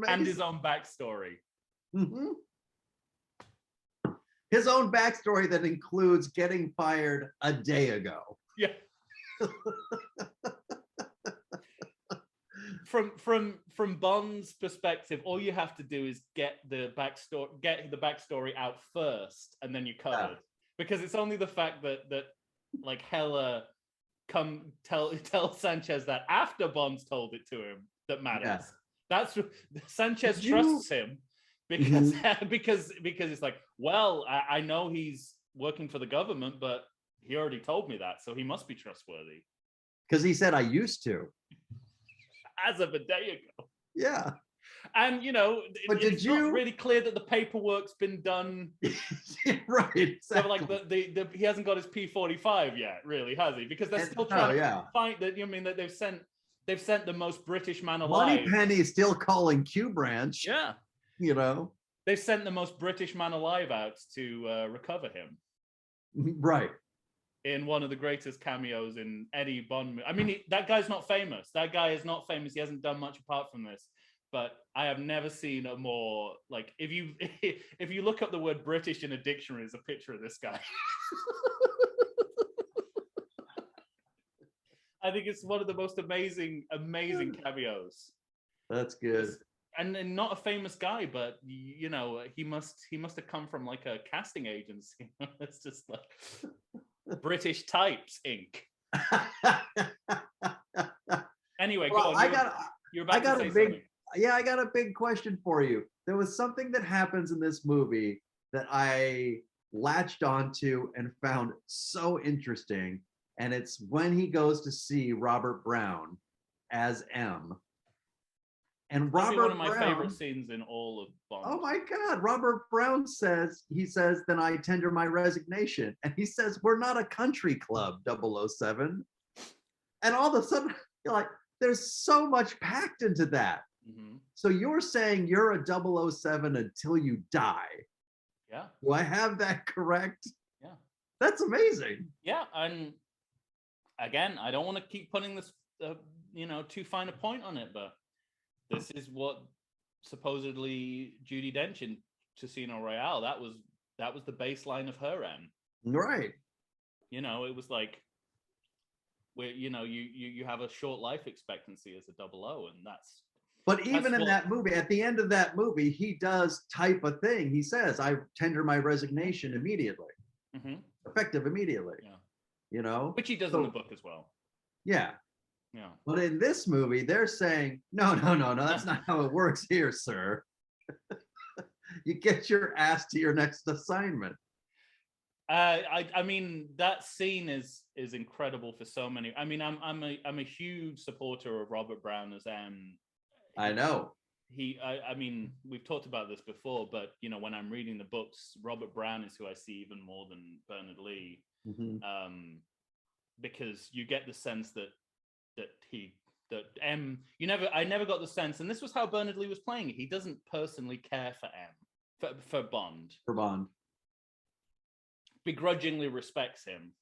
and his own backstory. Mm-hmm. His own backstory that includes getting fired a day ago. Yeah. From Bond's perspective, all you have to do is get the backstory out first, and then you're covered. Because it's only the fact that like Hela tell Sanchez that after Bond's told it to him that matters. Yeah. That's Sanchez trusts him because because it's like, well, I know he's working for the government, but he already told me that, so he must be trustworthy. Because he said I used to. As of a day ago. Yeah. And it's not really clear that the paperwork's been done. Right. Exactly. So like he hasn't got his P45 yet, really, has he? Because they're still trying to find that. You mean that they've sent the most British man alive. Moneypenny still calling Q Branch. Yeah. They've sent the most British man alive out to recover him. Right. In one of the greatest cameos in any Bond movie. I mean, that guy's not famous. That guy is not famous. He hasn't done much apart from this. But I have never seen a more, like, if you look up the word British in a dictionary, there's a picture of this guy. I think it's one of the most amazing cameos. That's good. And not a famous guy, but he must have come from like a casting agency. It's just like British Types Inc. Anyway, well, go on. You're about to say something. Yeah, I got a big question for you. There was something that happens in this movie that I latched onto and found so interesting. And it's when he goes to see Robert Brown as M. And Robert one of my favorite scenes in all of Bond. Oh my God. Robert Brown says, then I tender my resignation. And he says, we're not a country club, 007. And all of a sudden, you're like, there's so much packed into that. Mm-hmm. So you're saying you're a 007 until you die. Yeah. Do I have that correct? Yeah. That's amazing. Yeah. And again, I don't want to keep putting this, too fine a point on it, but this is what supposedly Judi Dench in Casino Royale, that was the baseline of her M. Right. It was like, where you have a short life expectancy as a 00, and that's. But even in that movie, at the end of that movie, he does type a thing. He says, "I tender my resignation immediately, effective immediately." Yeah. Which he does in the book as well. Yeah. Yeah. But in this movie, they're saying, no, that's not how it works here, sir. You get your ass to your next assignment. I mean, that scene is incredible for so many. I mean, I'm a huge supporter of Robert Brown as M. I know. I mean, we've talked about this before, but when I'm reading the books, Robert Brown is who I see even more than Bernard Lee, because you get the sense that M. I never got the sense, and this was how Bernard Lee was playing it. He doesn't personally care for M, for Bond. For Bond. Begrudgingly respects him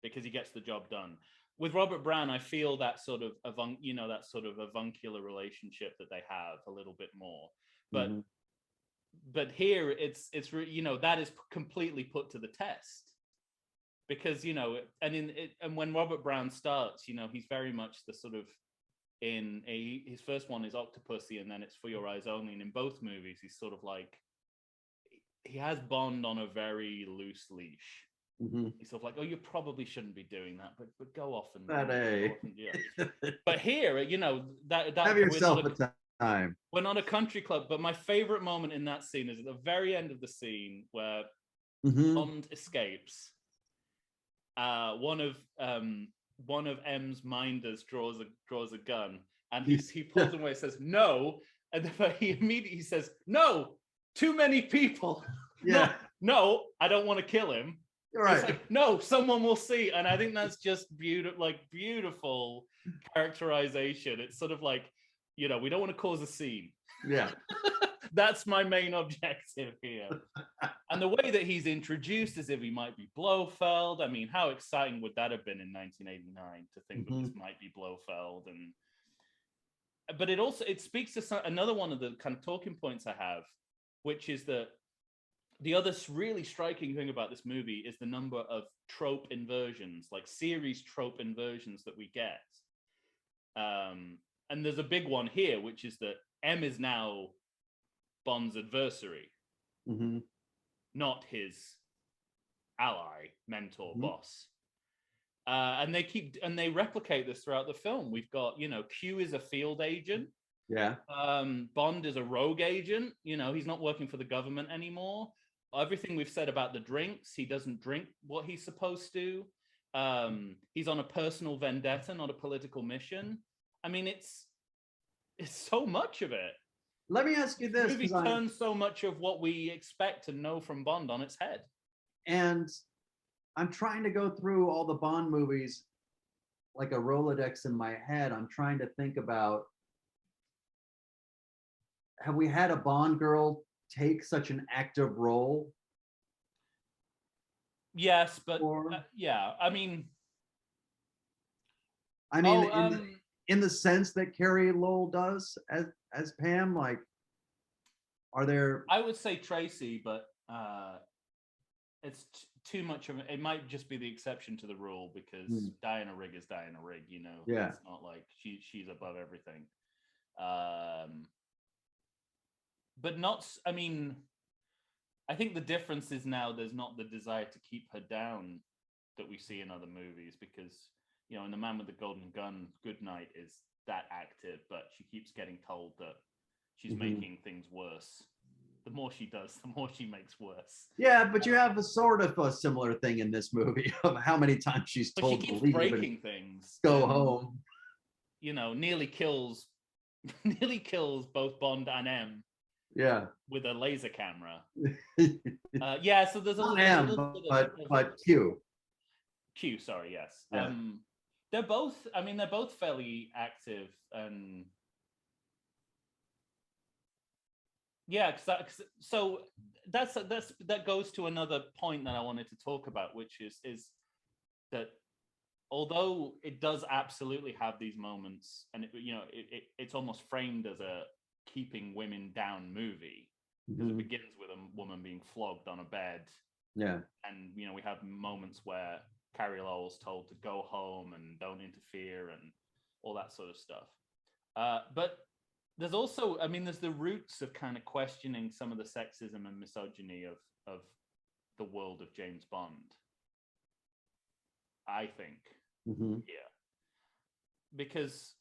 because he gets the job done. With Robert Brown, I feel that sort of avuncular relationship that they have a little bit more. But but here it's that is completely put to the test, because and when Robert Brown starts, he's very much the sort of his first one is Octopussy, and then it's For Your Eyes Only, and in both movies he's sort of like, he has Bond on a very loose leash. He's sort of like, oh, you probably shouldn't be doing that, but go off and But here, that have yourself a time. We're not a country club. But my favorite moment in that scene is at the very end of the scene where Bond escapes. One of one of M's minders draws a gun, and he pulls him away and says no, and then he immediately says no, too many people. Yeah. No, I don't want to kill him. Right. It's like, no, someone will see. And I think that's just beautiful characterization. It's sort of like, we don't want to cause a scene. Yeah. That's my main objective here. And the way that he's introduced as if he might be Blofeld. I mean, how exciting would that have been in 1989 to think that this might be Blofeld? But it speaks to another one of the kind of talking points I have, which is that the other really striking thing about this movie is the number of trope inversions, like series trope inversions that we get. And there's a big one here, which is that M is now Bond's adversary, not his ally, mentor, boss. And they replicate this throughout the film. We've got, Q is a field agent. Yeah. Bond is a rogue agent. He's not working for the government anymore. Everything we've said about the drinks, he doesn't drink what he's supposed to. He's on a personal vendetta, not a political mission. I mean, it's so much of it. Let me ask you this. The movie turns so much of what we expect to know from Bond on its head. And I'm trying to go through all the Bond movies like a Rolodex in my head. I'm trying to think about, have we had a Bond girl take such an active role? Yes, but yeah, I mean, in the sense that Carrie Lowell does as Pam, like, are there? I would say Tracy, but it's too much of it. Might just be the exception to the rule because Diana Rigg is Diana Rigg, Yeah. It's not like she's above everything. But not, I mean, I think the difference is now there's not the desire to keep her down that we see in other movies because, in The Man with the Golden Gun, Goodnight is that active, but she keeps getting told that she's making things worse. The more she does, the more she makes worse. Yeah, but you have a sort of a similar thing in this movie of how many times she's told she keeps to leave breaking things. Go home. Nearly kills both Bond and M. Yeah. With a laser camera. So there's a little M, but Q. Q, sorry, yes. Yeah. They're both fairly active and so that goes to another point that I wanted to talk about, which is that although it does absolutely have these moments, and it's almost framed as a keeping women down movie because it begins with a woman being flogged on a bed. Yeah. And we have moments where Carrie Lowell's told to go home and don't interfere and all that sort of stuff. But there's also, there's the roots of kind of questioning some of the sexism and misogyny of the world of James Bond, I think. Yeah. Because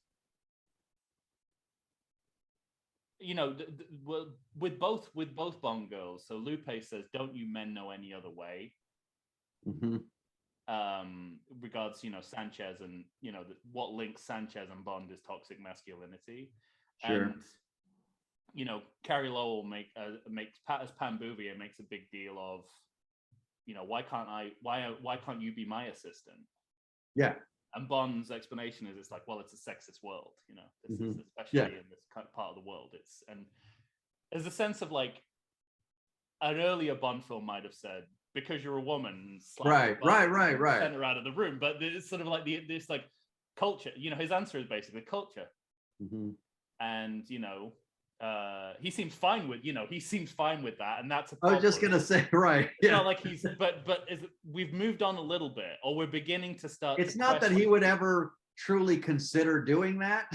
with both Bond girls, so Lupe says, "Don't you men know any other way?" Regards, Sanchez, and what links Sanchez and Bond is toxic masculinity. Sure. And Carrie Lowell makes as Pam Bouvier makes a big deal of, why can't you be my assistant? Yeah. And Bond's explanation is, it's like, well, it's a sexist world, this is especially in this part of the world. And there's a sense of like an earlier Bond film might have said, because you're a woman, right, send her out of the room. But it's sort of like this like culture. His answer is basically culture. And he seems fine with that, and that's a problem. I was just gonna say, right? It's not like he's, but we've moved on a little bit, or we're beginning to start. It's not that he would ever truly consider doing that.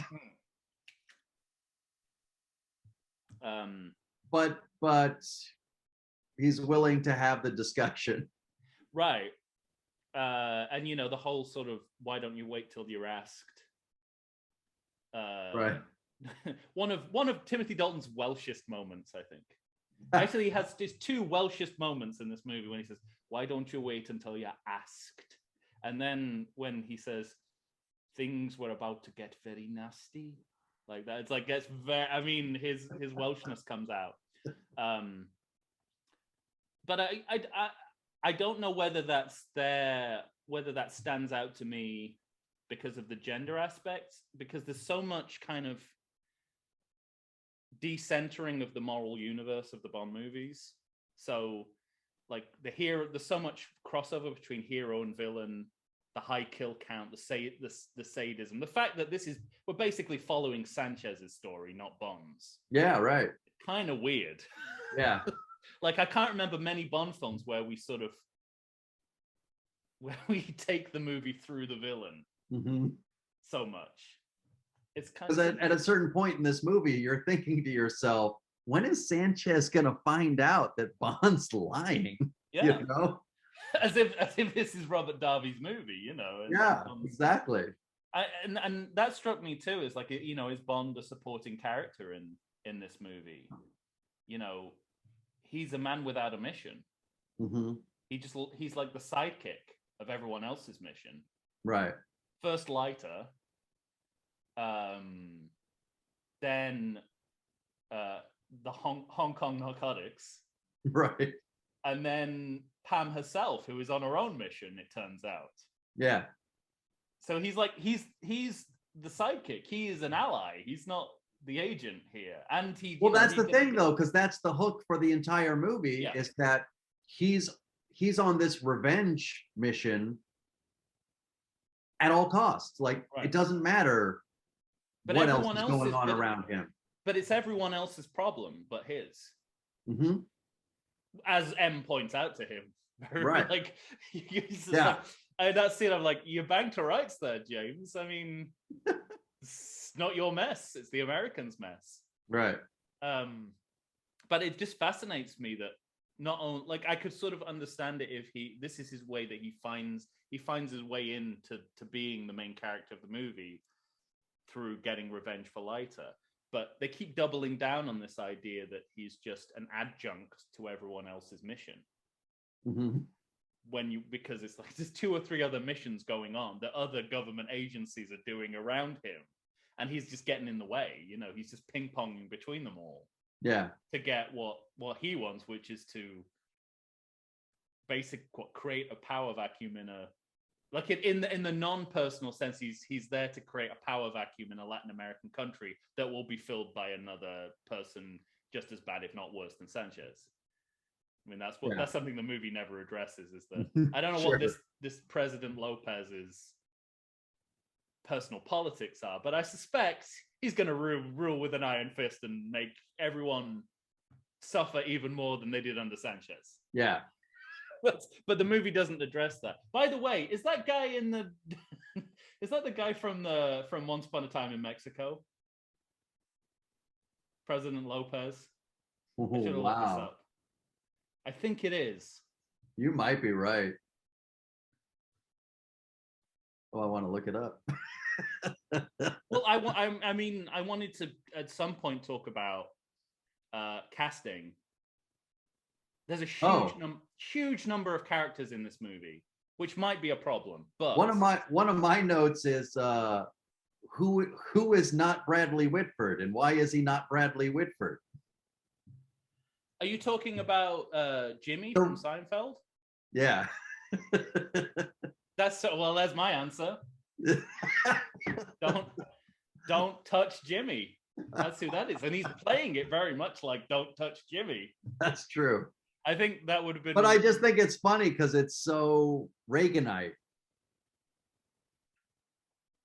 But he's willing to have the discussion. Right. And the whole sort of, why don't you wait till you're asked? Right. one of Timothy Dalton's Welshest moments, I think. Actually, he has just two Welshest moments in this movie when he says, "Why don't you wait until you're asked?" And then when he says, things were about to get very nasty. Like that. It's like gets very. I mean, his Welshness comes out. But I don't know whether that's there, whether that stands out to me because of the gender aspects, because there's so much kind of decentering of the moral universe of the Bond movies. So like there's so much crossover between hero and villain, the high kill count, the sadism, the fact that we're basically following Sanchez's story, not Bond's. Yeah, right. Kind of weird. Yeah. Like I can't remember many Bond films where we take the movie through the villain so much. It's kind of at a certain point in this movie, you're thinking to yourself, when is Sanchez gonna find out that Bond's lying? Yeah. You know? as if this is Robert Darby's movie, you know. Yeah, exactly. And that struck me too, is like, you know, is Bond a supporting character in this movie? You know, he's a man without a mission. He's like the sidekick of everyone else's mission. Right. First lighter, then the Hong Kong narcotics, right, and then Pam herself, who is on her own mission, it turns out. Yeah. So he's like he's the sidekick. He is an ally. He's not the agent here. And that's the thing though, because that's the hook for the entire movie, is that he's on this revenge mission at all costs. Like it doesn't matter what else is going on around him. But it's everyone else's problem but his. As M points out to him. Right. Like, like, that scene, I'm like, you banged to rights there, James. I mean, it's not your mess. It's the Americans' mess. Right. But it just fascinates me that not only, like, I could sort of understand it if this is his way that he finds his way into being the main character of the movie through getting revenge for Leiter. But they keep doubling down on this idea that he's just an adjunct to everyone else's mission. Because it's like there's 2 or 3 other missions going on that other government agencies are doing around him, and he's just getting in the way. You know, he's just ping-ponging between them all. Yeah. To get what he wants, which is to create a power vacuum in the non-personal sense. He's there to create a power vacuum in a Latin American country that will be filled by another person just as bad, if not worse, than Sanchez. I mean, that's something the movie never addresses. Is that I don't know what this President Lopez's personal politics are, but I suspect he's going to rule with an iron fist and make everyone suffer even more than they did under Sanchez. Yeah. But the movie doesn't address that. By the way, is that guy is that the guy from Once Upon a Time in Mexico? President Lopez? I should have looked this up. I think it is. You might be right. Oh, I want to look it up. Well, I mean, I wanted to at some point talk about casting. There's a huge number of characters in this movie, which might be a problem. But one of my notes is who is not Bradley Whitford, and why is he not Bradley Whitford? Are you talking about Jimmy from Seinfeld? Yeah. That's my answer. Don't touch Jimmy. That's who that is, and he's playing it very much like "Don't touch Jimmy." That's true. I think that would have been. But I just think it's funny because it's so Reaganite.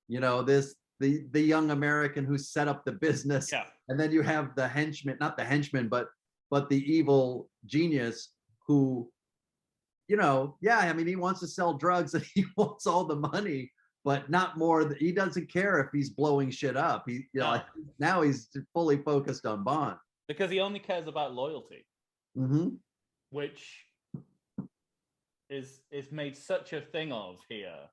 You know, the young American who set up the business, and then you have the henchman, not the henchman, but the evil genius who, you know, I mean, he wants to sell drugs and he wants all the money, but not more. He doesn't care if he's blowing shit up. Like, now he's fully focused on Bond because he only cares about loyalty, which is made such a thing of here.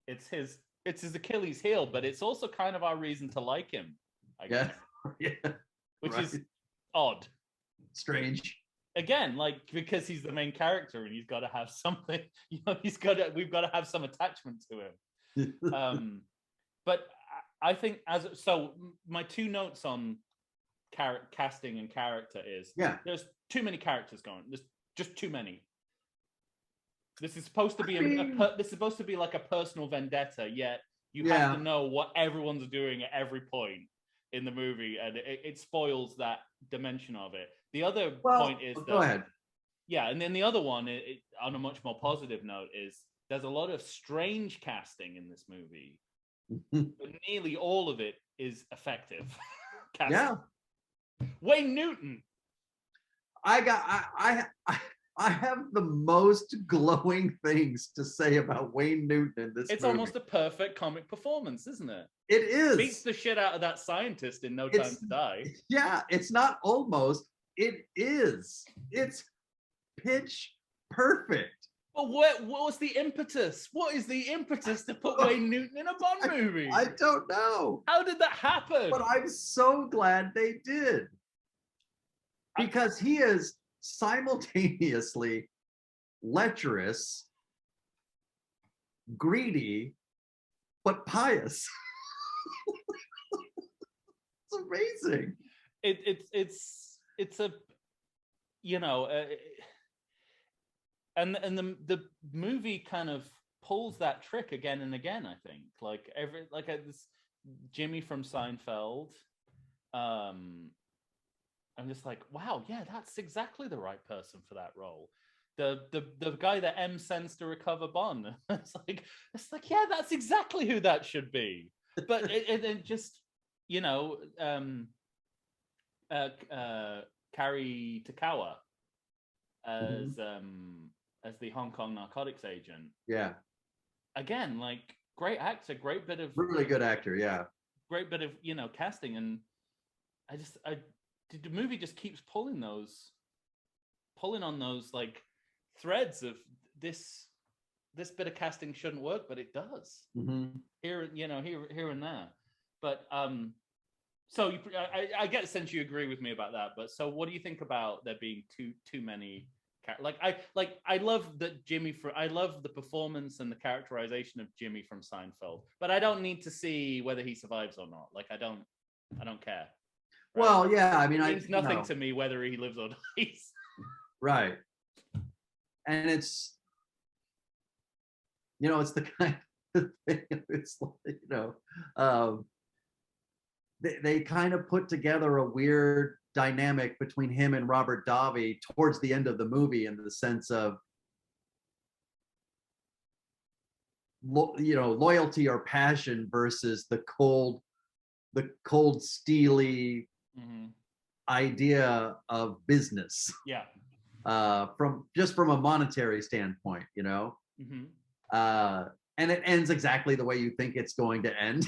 It's his Achilles heel, but it's also kind of our reason to like him, I guess. Which is odd. Strange. Again, like, because he's the main character and he's got to have something, you know, we've got to have some attachment to him. But I think my two notes on casting and character is there's too many characters going. There's just too many. This is supposed to be this is supposed to be like a personal vendetta, yet you have to know what everyone's doing at every point in the movie, and it spoils that dimension of it. The other point is go ahead. Yeah, and then the other one, on a much more positive note, is there's a lot of strange casting in this movie, but nearly all of it is effective. Yeah. Wayne Newton. I have the most glowing things to say about Wayne Newton in this It's movie. almost a perfect comic performance, isn't it? It is. Beats the shit out of that scientist in No Time to Die. Yeah, it's not almost. It is. It's pitch perfect. But what was the impetus? What is the impetus to put Wayne Newton in a Bond movie? I don't know. How did that happen? But I'm so glad they did. Because he is simultaneously lecherous, greedy, but pious. It's amazing. It's a, you know, and the movie kind of pulls that trick again and again. I think this Jimmy from Seinfeld. I'm just like, wow, yeah, that's exactly the right person for that role. The guy that M sends to recover Bond. It's like, yeah, that's exactly who that should be. But it just, you know, Kari Takawa as the Hong Kong narcotics agent. Yeah. Again, like, great actor, great bit of really good actor. Yeah. Great bit of, you know, casting, and the movie just keeps pulling on those like threads of this bit of casting shouldn't work, but it does here and there. But so I get the sense you agree with me about that. But so what do you think about there being too many? I love that I love the performance and the characterization of Jimmy from Seinfeld, but I don't need to see whether he survives or not. Like I don't care. Right? Well, yeah, I mean, it means nothing to me whether he lives or dies. Right. And it's, you know, it's the kind of thing, it's like, you know, they kind of put together a weird dynamic between him and Robert Davi towards the end of the movie, in the sense of, you know, loyalty or passion versus the cold, steely idea of business. Yeah. From a monetary standpoint, you know. And it ends exactly the way you think it's going to end.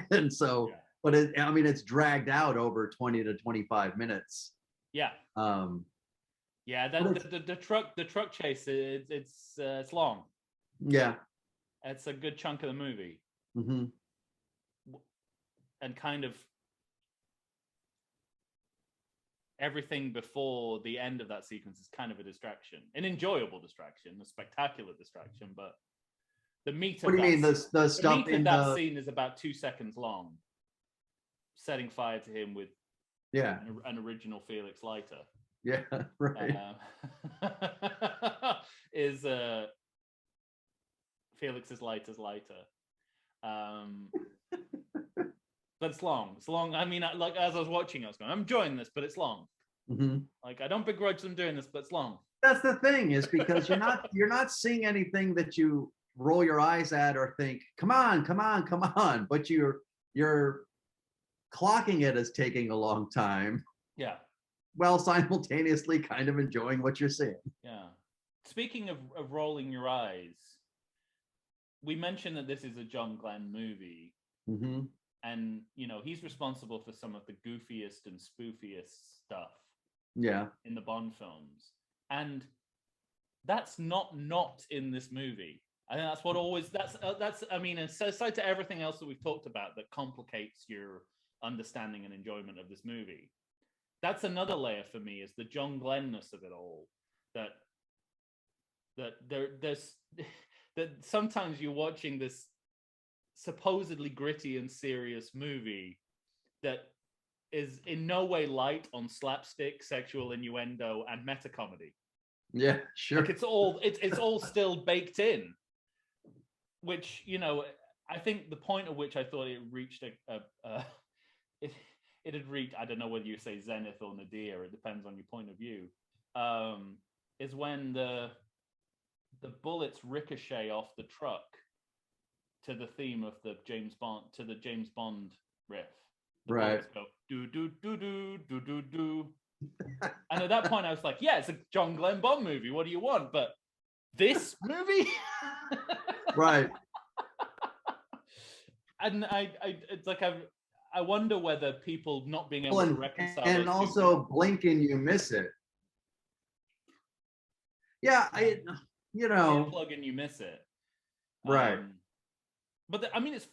And so, but it's dragged out over 20 to 25 minutes. Yeah. Yeah, the truck chase, it's long. Yeah. It's a good chunk of the movie. And kind of everything before the end of that sequence is kind of a distraction, an enjoyable distraction, a spectacular distraction, but the meat of the stuff in that scene is about 2 seconds long, setting fire to him with an original Felix lighter. Yeah, right. Is Felix's lighter's lighter. But it's long. It's long. I mean, like as I was watching, I was going, I'm enjoying this, but it's long. Like I don't begrudge them doing this, but it's long. That's the thing, is because you're not seeing anything that you roll your eyes at or think, come on, but you're clocking it as taking a long time. Yeah. While simultaneously kind of enjoying what you're seeing. Yeah. Speaking of rolling your eyes, we mentioned that this is a John Glenn movie. And, you know, he's responsible for some of the goofiest and spoofiest stuff in the Bond films. And that's not in this movie. I think that's what always, I mean, aside to everything else that we've talked about that complicates your understanding and enjoyment of this movie, that's another layer for me, is the John Glenn-ness of it all. That there's that sometimes you're watching this supposedly gritty and serious movie that is in no way light on slapstick, sexual innuendo, and meta comedy. Yeah, sure. Like it's all still baked in, which, you know, I think the point at which I thought it reached it, it had reached, I don't know whether you say zenith or nadir, it depends on your point of view, is when the bullets ricochet off the truck to the theme of the James Bond riff. The Right. bullets go do do do do do do do. And at that point I was like, yeah, it's a John Glenn Bond movie. What do you want? But this movie? Right. And it's like I wonder whether people not being able Well, to reconcile and those two also blink and you miss it. Yeah, plug and you miss it. Right. I mean, it's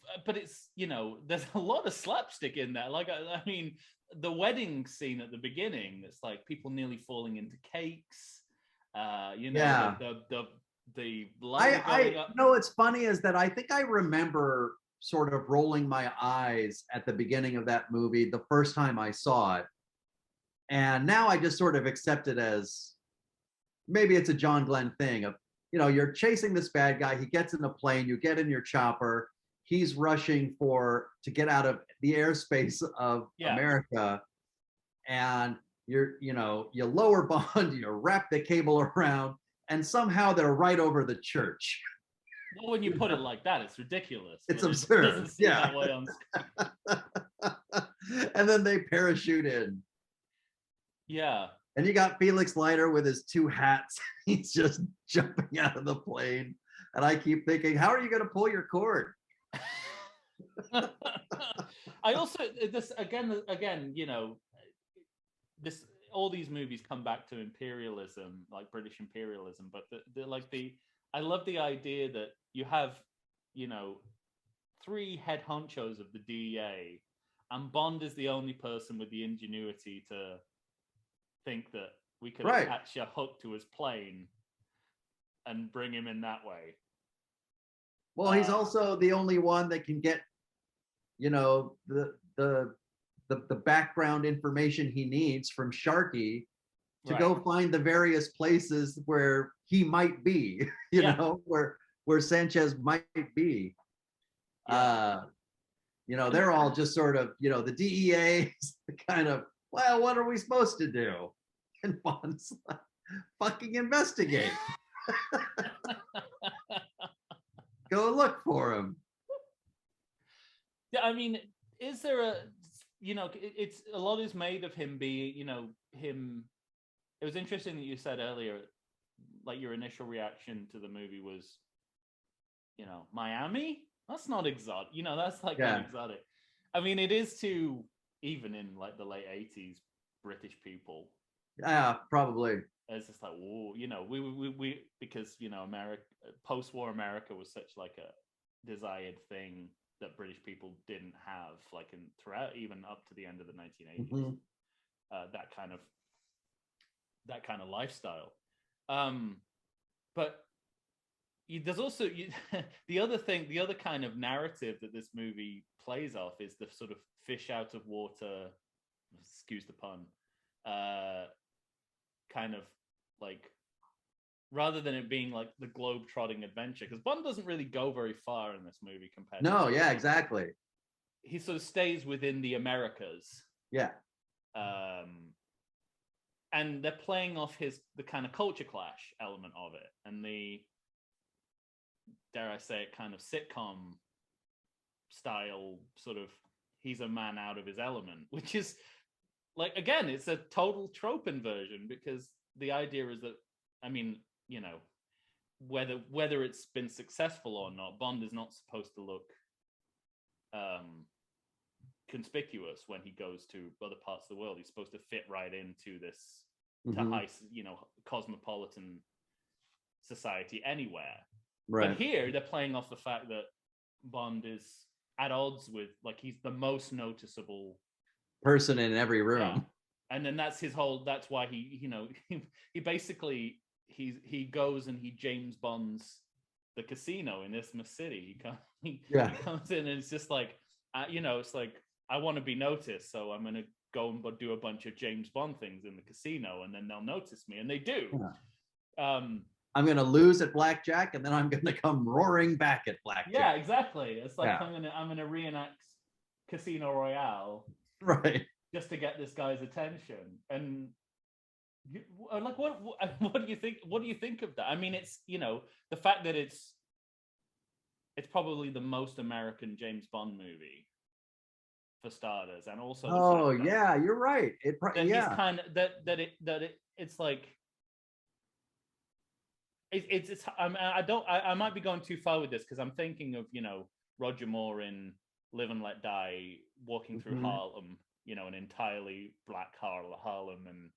you know, there's a lot of slapstick in there. Like, I mean, the wedding scene at the beginning, it's like people nearly falling into cakes. You know, Yeah. the light going up. No, what's funny is that I think I remember sort of rolling my eyes at the beginning of that movie the first time I saw it. And now I just sort of accept it as maybe it's a John Glenn thing of, you know, you're chasing this bad guy, he gets in a plane, you get in your chopper, he's rushing to get out of the airspace of America, and you lower Bond, you wrap the cable around, and somehow they're right over the church. Well, when you put it like that, it's ridiculous. It's absurd. It doesn't seem that way on screen. And then they parachute in. Yeah. And you got Felix Leiter with his two hats. He's just jumping out of the plane. And I keep thinking, how are you going to pull your cord? I also, this again, you know, this, all these movies come back to imperialism, like British imperialism, but I love the idea that you have, you know, 3 head honchos of the DEA, and Bond is the only person with the ingenuity to think that we could attach a hook to his plane and bring him in that way. Well, he's also the only one that can get, you know, the background information he needs from Sharkey to go find the various places where he might be, you know, where Sanchez might be. You know, they're all just sort of, you know, the DEA is kind of, well, what are we supposed to do? And Bond's like, fucking investigate. Go look for him. Yeah, I mean, is there a, you know, it's a lot is made of him being, you know, him. It was interesting that you said earlier, like your initial reaction to the movie was, you know, Miami? That's not exotic. You know, that's like not exotic. I mean, it is to, even in like the late 80s, British people. Yeah, probably. It's just like, whoa, you know, we because, you know, America, post-war America was such like a desired thing that British people didn't have, like throughout, even up to the end of the 1980s. Mm-hmm. That kind of lifestyle. But there's also the other kind of narrative that this movie plays off is the sort of fish out of water, excuse the pun, kind of like, rather than it being like the globe-trotting adventure, because Bond doesn't really go very far in this movie compared to exactly. He sort of stays within the Americas. Yeah. And they're playing off the kind of culture clash element of it, and the, dare I say it, kind of sitcom style sort of, he's a man out of his element, which is like, again, it's a total trope inversion, because the idea is that, I mean, you know, whether it's been successful or not, Bond is not supposed to look conspicuous when he goes to other parts of the world. He's supposed to fit right into this to high, you know, cosmopolitan society anywhere. Right. But here they're playing off the fact that Bond is at odds with, like, he's the most noticeable person in every room. Yeah. And then that's why he, you know, he basically, he goes and he James Bonds the casino in Isthmus City. He Yeah. comes in and it's just like, it's like, I want to be noticed, so I'm gonna go and do a bunch of James Bond things in the casino, and then they'll notice me, and they do. Yeah. I'm gonna lose at blackjack, and then I'm gonna come roaring back at blackjack. Yeah, exactly. It's like, Yeah. I'm gonna reenact Casino Royale, Right. just to get this guy's attention. And like, what do you think? What do you think of that? I mean, it's the fact that it's probably the most American James Bond movie, for starters, and also Oh yeah, you're right. he's kind of it's like it's I might be going too far with this, because I'm thinking of Roger Moore in Live and Let Die, walking through Harlem, an entirely black Harlem, and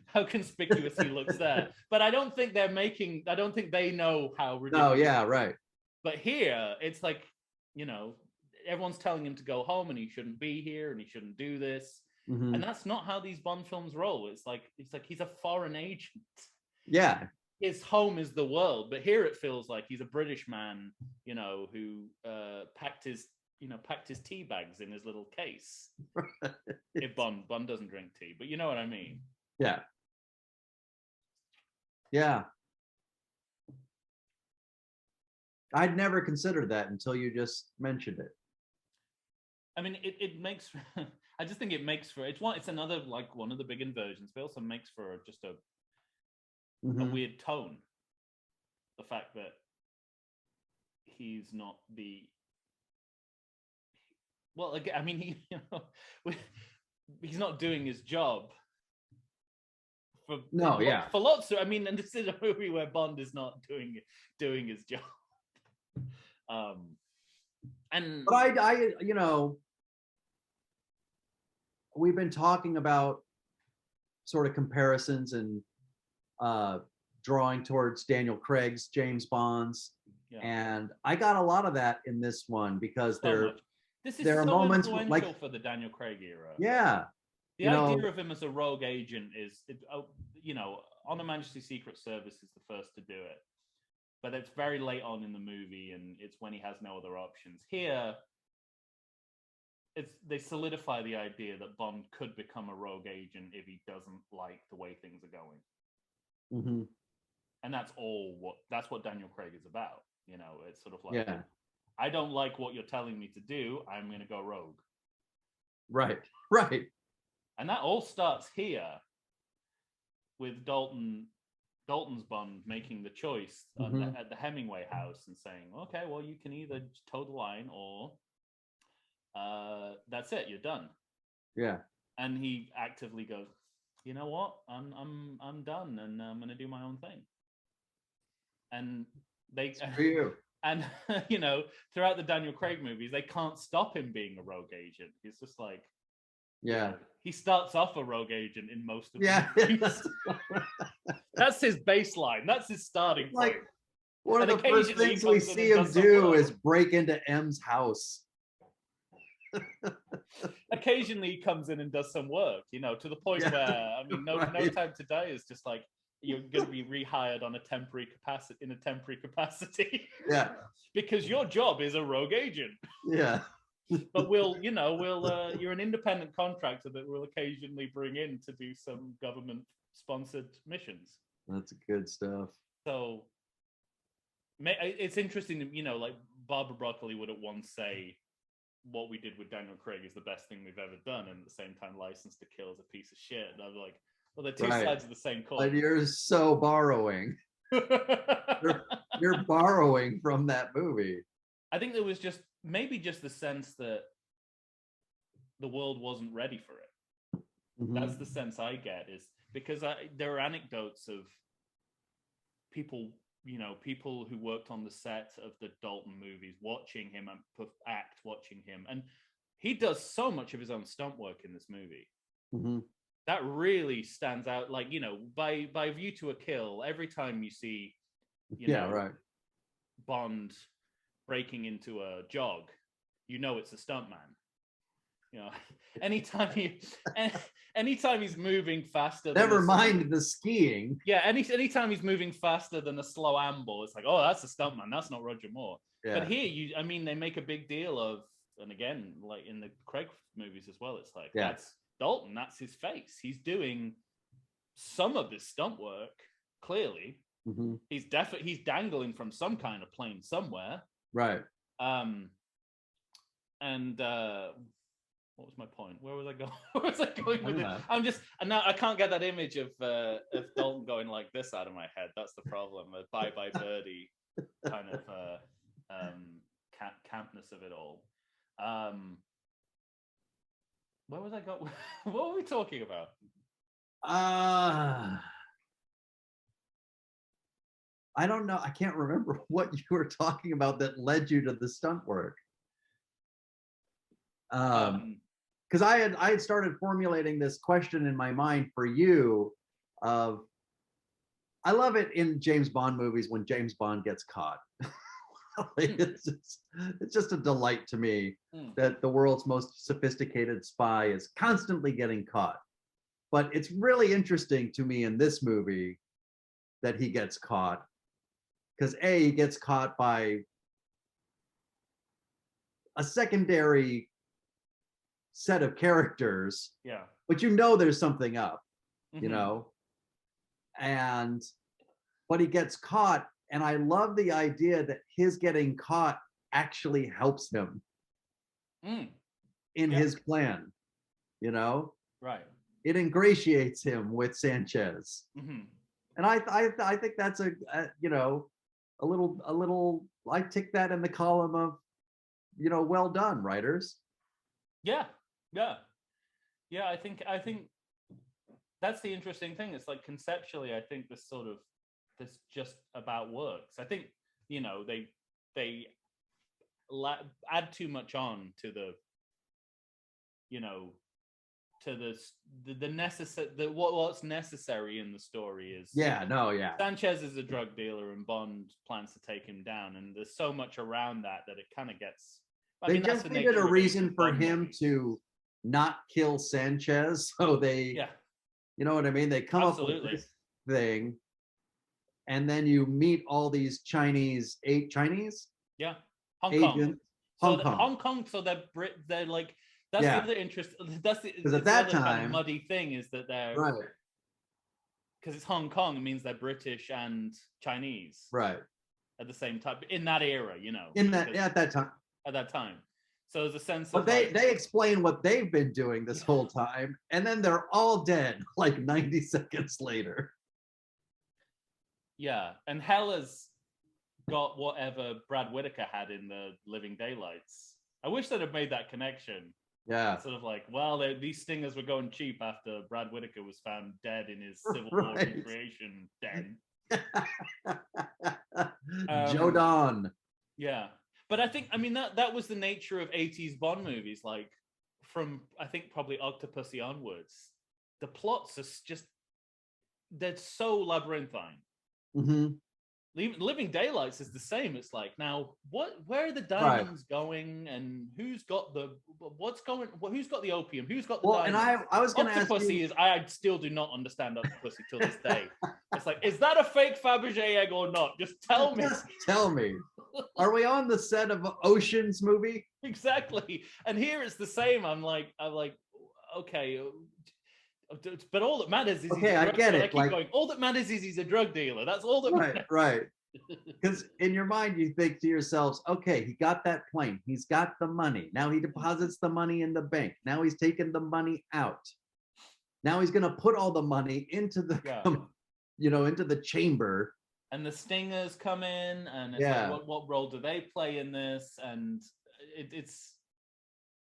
how conspicuous he looks there. But I don't think they know how ridiculous. Oh yeah, right. But here it's like, everyone's telling him to go home, and he shouldn't be here, and he shouldn't do this. And that's not how these Bond films roll. It's like he's a foreign agent. Yeah. His home is the world, but here it feels like he's a British man, who packed his tea bags in his little case. If Bond doesn't drink tea, but you know what I mean. Yeah. Yeah. I'd never considered that until you just mentioned it. I mean, it makes. I just think it makes for it's another, like, one of the big inversions, but it also makes for just a weird tone. The fact that he's not the again, I mean, he's not doing his job for lots of. I mean, and this is a movie where Bond is not doing his job. But I we've been talking about sort of comparisons and drawing towards Daniel Craig's James Bonds, and I got a lot of that in this one, because there are moments influential for the Daniel Craig era. Yeah, the idea of him as a rogue agent is, On Her Majesty's Secret Service is the first to do it, but it's very late on in the movie, and it's when he has no other options. Here, they solidify the idea that Bond could become a rogue agent if he doesn't like the way things are going. And that's what Daniel Craig is about. It's sort of like, I don't like what you're telling me to do, I'm going to go rogue. Right. And that all starts here with Dalton's Bond making the choice at the Hemingway house and saying, okay, well, you can either toe the line, or that's it, you're done. Yeah. And he actively goes, you know what, I'm done, and I'm going to do my own thing. And for you. And throughout the Daniel Craig movies, they can't stop him being a rogue agent. He's just like, he starts off a rogue agent in most of the movies. That's his baseline. That's his starting point. Like, one of the first things we see him do is break into M's house. Occasionally he comes in and does some work, to the point where, I mean, No Time to Die is just like, you're going to be rehired on a temporary capacity. Yeah. Because your job is a rogue agent. Yeah. But you're an independent contractor that we'll occasionally bring in to do some government-sponsored missions. That's good stuff. So it's interesting, like Barbara Broccoli would at once say, what we did with Daniel Craig is the best thing we've ever done, and at the same time, License to Kill is a piece of shit. And I was like, well, they're two sides of the same coin. But you're so borrowing. you're borrowing from that movie. I think there was maybe just the sense that the world wasn't ready for it. That's the sense I get, is because there are anecdotes of people who worked on the set of the Dalton movies, watching him watching him. And he does so much of his own stunt work in this movie. That really stands out. Like, by View to a Kill, every time you see, Bond breaking into a jog, it's a stuntman. You know, anytime he, anytime he's moving faster. Never mind the skiing. Yeah, anytime he's moving faster than a slow amble, it's like, oh, that's a stuntman. That's not Roger Moore. Yeah. But here, I mean, they make a big deal of, and again, like in the Craig movies as well, it's like, that's Dalton. That's his face. He's doing some of this stunt work. Clearly, he's dangling from some kind of plane somewhere. Right. And what was my point? Where was I going? Where was I going with it? I can't get that image of Dalton going like this out of my head. That's the problem. The Bye Bye Birdie kind of campness of it all. Where was I going? What were we talking about? I don't know. I can't remember what you were talking about that led you to the stunt work. Because I had started formulating this question in my mind for you of, I love it in James Bond movies when James Bond gets caught. It's just a delight to me that the world's most sophisticated spy is constantly getting caught. But it's really interesting to me in this movie that he gets caught, because he gets caught by a secondary set of characters, but there's something up, but he gets caught, and I love the idea that his getting caught actually helps him in his plan, Right. It ingratiates him with Sanchez, and I think that's a little I tick that in the column of well done, writers. Yeah. I think that's the interesting thing. It's like conceptually, I think this just about works. I think they add too much on to the what's necessary in the story is Sanchez is a drug dealer and Bond plans to take him down, and there's so much around that it kind of gets. They just needed a reason for him to not kill Sanchez, so they, you know what I mean? They come up with this thing, and then you meet all these Chinese, Hong Kong. Hong Kong. So they're like, that's the other interest. Because at that time, kind of muddy thing is that they're right. Because it's Hong Kong, it means they're British and Chinese, right, at the same time in that era, at that time. So there's a sense of. But they explain what they've been doing this whole time, and then they're all dead like 90 seconds later. Yeah, and Hella's got whatever Brad Whitaker had in the Living Daylights. I wish they'd have made that connection. Yeah. Sort of like, well, these stingers were going cheap after Brad Whitaker was found dead in his Civil War recreation den. Joe Don. Yeah. But I mean, that was the nature of 80s Bond movies, like from, I think, probably Octopussy onwards. The plots are just, they're so labyrinthine. Living Daylights is the same. It's like, now where are the diamonds going, and who's got the opium, who's got the diamonds? And I was going to ask you, I still do not understand Octopussy till this day. It's like, is that a fake Fabergé egg or not? Just tell me. Just tell me. Are we on the set of Ocean's movie? Exactly. And here it's the same. I'm like, okay. But all that matters is I get it. I keep going. All that matters is he's a drug dealer. That's all that matters. Right. Because in your mind, you think to yourselves, okay, he got that plane. He's got the money. Now he deposits the money in the bank. Now he's taking the money out. Now he's going to put all the money into the, into the chamber. And the stingers come in, and it's like, what role do they play in this? And it's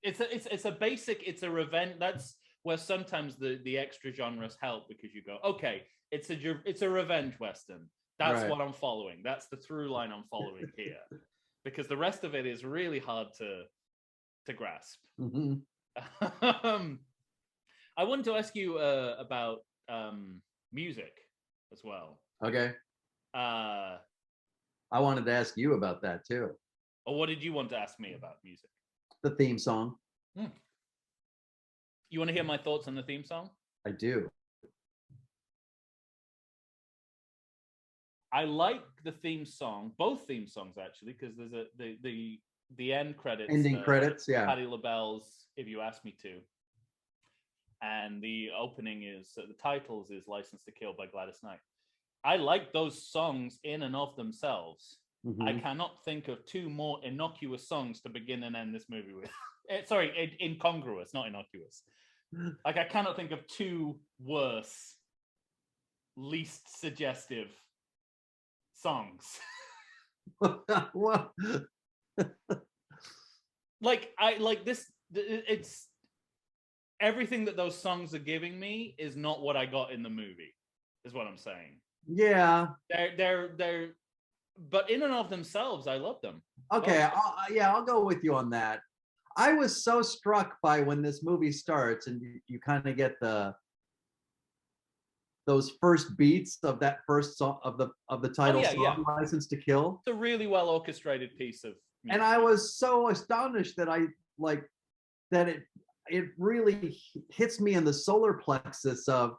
a basic. It's a revenge. That's where sometimes the extra genres help, because you go, okay, it's a revenge western. That's what I'm following. That's the through line I'm following here, because the rest of it is really hard to grasp. I wanted to ask you about music as well. Okay. I wanted to ask you about that too. Or what did you want to ask me about music? The theme song. You want to hear my thoughts on the theme song? I do. I like the theme song, both theme songs actually, because there's the end credits, Ending credits, yeah. Patti LaBelle's "If You Ask Me To," and the opening is the titles is "License to Kill" by Gladys Knight. I like those songs in and of themselves. Mm-hmm. I cannot think of two more innocuous songs to begin and end this movie with. Sorry, incongruous, not innocuous. Like, I cannot think of two worse, least suggestive songs. What? Like, I like this. It's everything that those songs are giving me is not what I got in the movie. Is what I'm saying. Yeah. They're. But in and of themselves, I love them. Okay, I'll go with you on that. I was so struck by when this movie starts and you kind of get those first beats of that first song of the title song, "License to Kill." It's a really well orchestrated piece of music. And I was so astonished that it really hits me in the solar plexus of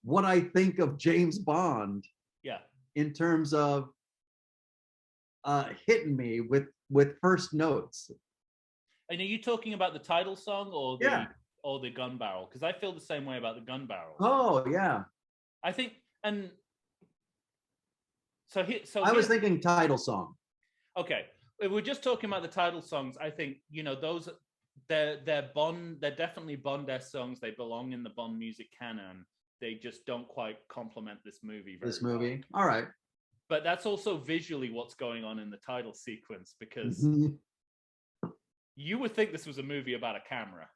what I think of James Bond. Yeah. In terms of hitting me with first notes. And are you talking about the title song or the gun barrel? Because I feel the same way about the gun barrel. Oh yeah. I think, and I was thinking title song. Okay, if we're just talking about the title songs, I think those they're Bond. They're definitely Bond-esque songs. They belong in the Bond music canon. They just don't quite complement this movie very well. All right. But that's also visually what's going on in the title sequence, because you would think this was a movie about a camera.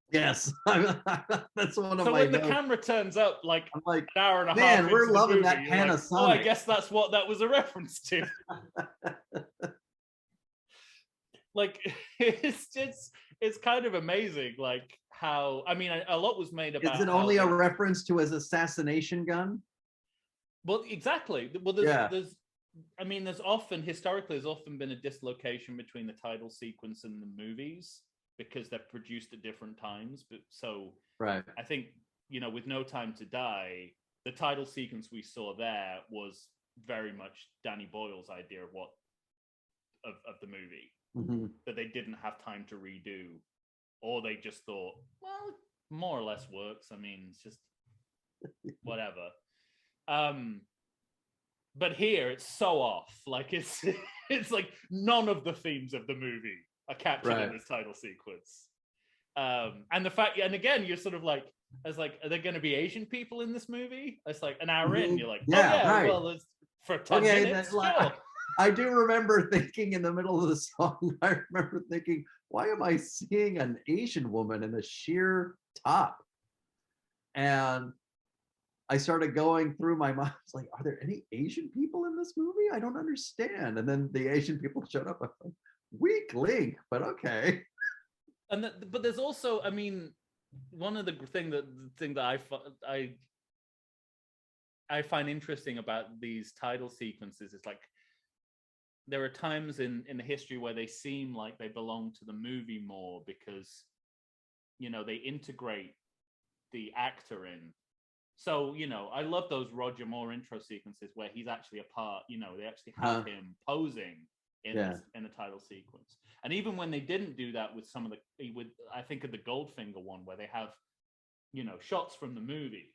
Yes, that's one of my. So when the camera turns up, I'm like an hour and a half. Man, we're loving that Panasonic. Oh, I guess that's what that was a reference to. Like, it's kind of amazing, like how, I mean, a lot was made about. Is it only a reference to his assassination gun? Well, exactly. Well, there's historically, there's often been a dislocation between the title sequence and the movies because they're produced at different times. But so, right. I think, with No Time to Die, the title sequence we saw there was very much Danny Boyle's idea of the movie. Mm-hmm. That they didn't have time to redo, or they just thought, well, more or less works. I mean, it's just whatever. But here it's so off. Like it's like none of the themes of the movie are captured in this title sequence. And the fact, and again, you're sort of like, are there going to be Asian people in this movie? It's like an hour in, you're like, right. Well, it's for 10 minutes. Sure. I do remember thinking in the middle of the song, I remember thinking, why am I seeing an Asian woman in a sheer top? And I started going through my mind. I was like, are there any Asian people in this movie? I don't understand. And then the Asian people showed up. I was like, weak link, but okay. But there's also, I mean, one of the thing that I find interesting about these title sequences is like, there are times in the history where they seem like they belong to the movie more because, they integrate the actor in. So, I love those Roger Moore intro sequences where he's actually a part, they actually have him posing in the title sequence. And even when they didn't do that with I think of the Goldfinger one where they have, shots from the movie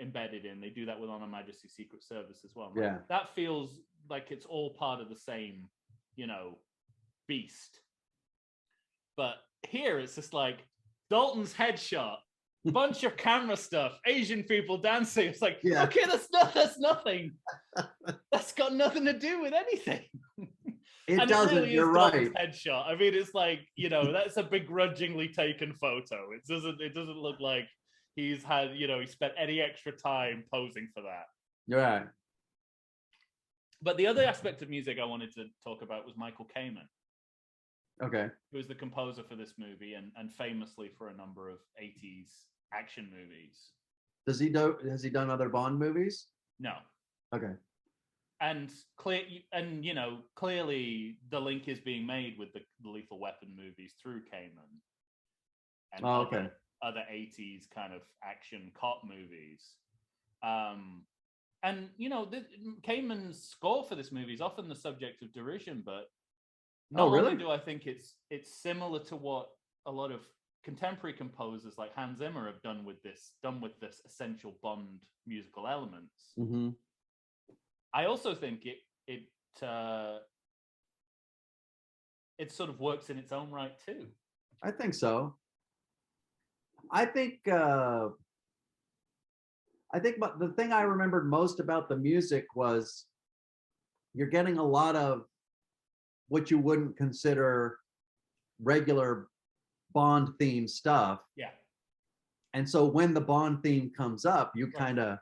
embedded in. They do that with On Her Majesty's Secret Service as well. Yeah. That feels like it's all part of the same, beast. But here it's just like Dalton's headshot, bunch of camera stuff, Asian people dancing. It's like, okay, that's nothing. That's got nothing to do with anything. It doesn't, really you're right. Headshot. I mean, it's like, that's a begrudgingly taken photo. It doesn't look like he's had, he spent any extra time posing for that. Right. But the other aspect of music I wanted to talk about was Michael Caiman. Okay. Who was the composer for this movie and famously for a number of 80s action movies. Has he done other Bond movies? No. Okay. And clearly the link is being made with the Lethal Weapon movies through Caiman. and Oh, okay. other 80s kind of action cop movies. And Caiman's score for this movie is often the subject of derision, but not really? only do I think it's similar to what a lot of contemporary composers like Hans Zimmer have done with this essential Bond musical elements. Mm-hmm. I also think it sort of works in its own right too. I think so. I think but the thing I remembered most about the music was you're getting a lot of what you wouldn't consider regular Bond theme stuff. Yeah. And so when the Bond theme comes up, you kind of,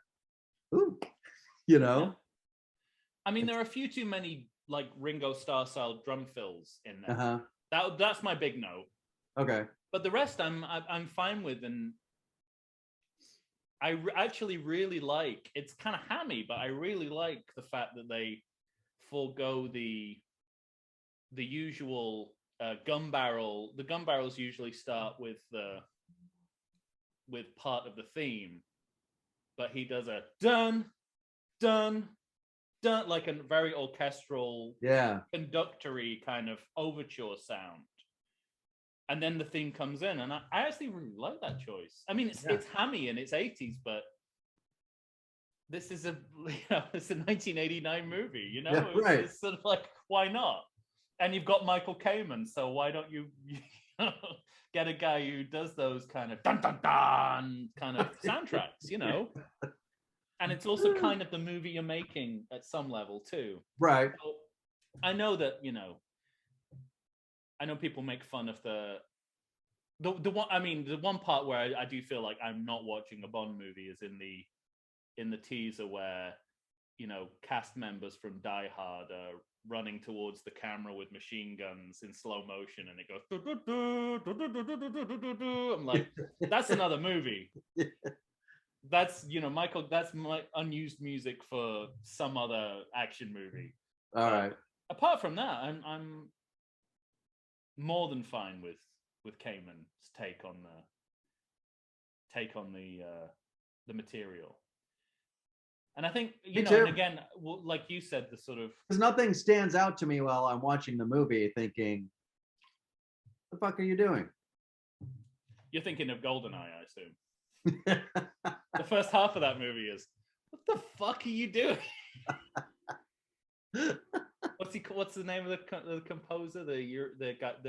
ooh, you know. Yeah. I mean, there are a few too many like Ringo Starr style drum fills in there. Uh-huh. That's my big note. Okay. But the rest I'm fine with, and I actually really like. It's kind of hammy, but I really like the fact that they forego the usual gun barrel. The gun barrels usually start with part of the theme, but he does a dun dun dun, like a very orchestral, conductory kind of overture sound. And then the theme comes in, and I actually really like that choice. I mean, it's hammy and it's 80s, but this is it's a 1989 movie, you know? Yeah, right. It's sort of like, why not? And you've got Michael Caiman, so why don't you get a guy who does those kind of dun dun dun kind of soundtracks, you know? And it's also kind of the movie you're making at some level too. Right. So I know that, I know people make fun of the one. I mean, the one part where I do feel like I'm not watching a Bond movie is in the teaser where cast members from Die Hard are running towards the camera with machine guns in slow motion, and it goes. I'm like, that's another movie. That's Michael. That's my unused music for some other action movie. All right. Apart from that, I'm more than fine with Caiman's take on the material. And I think and again, like you said, the sort of, because nothing stands out to me while I'm watching the movie, thinking, "The fuck are you doing?" You're thinking of Goldeneye, I assume. The first half of that movie is, what the fuck are you doing? What's the name of the composer?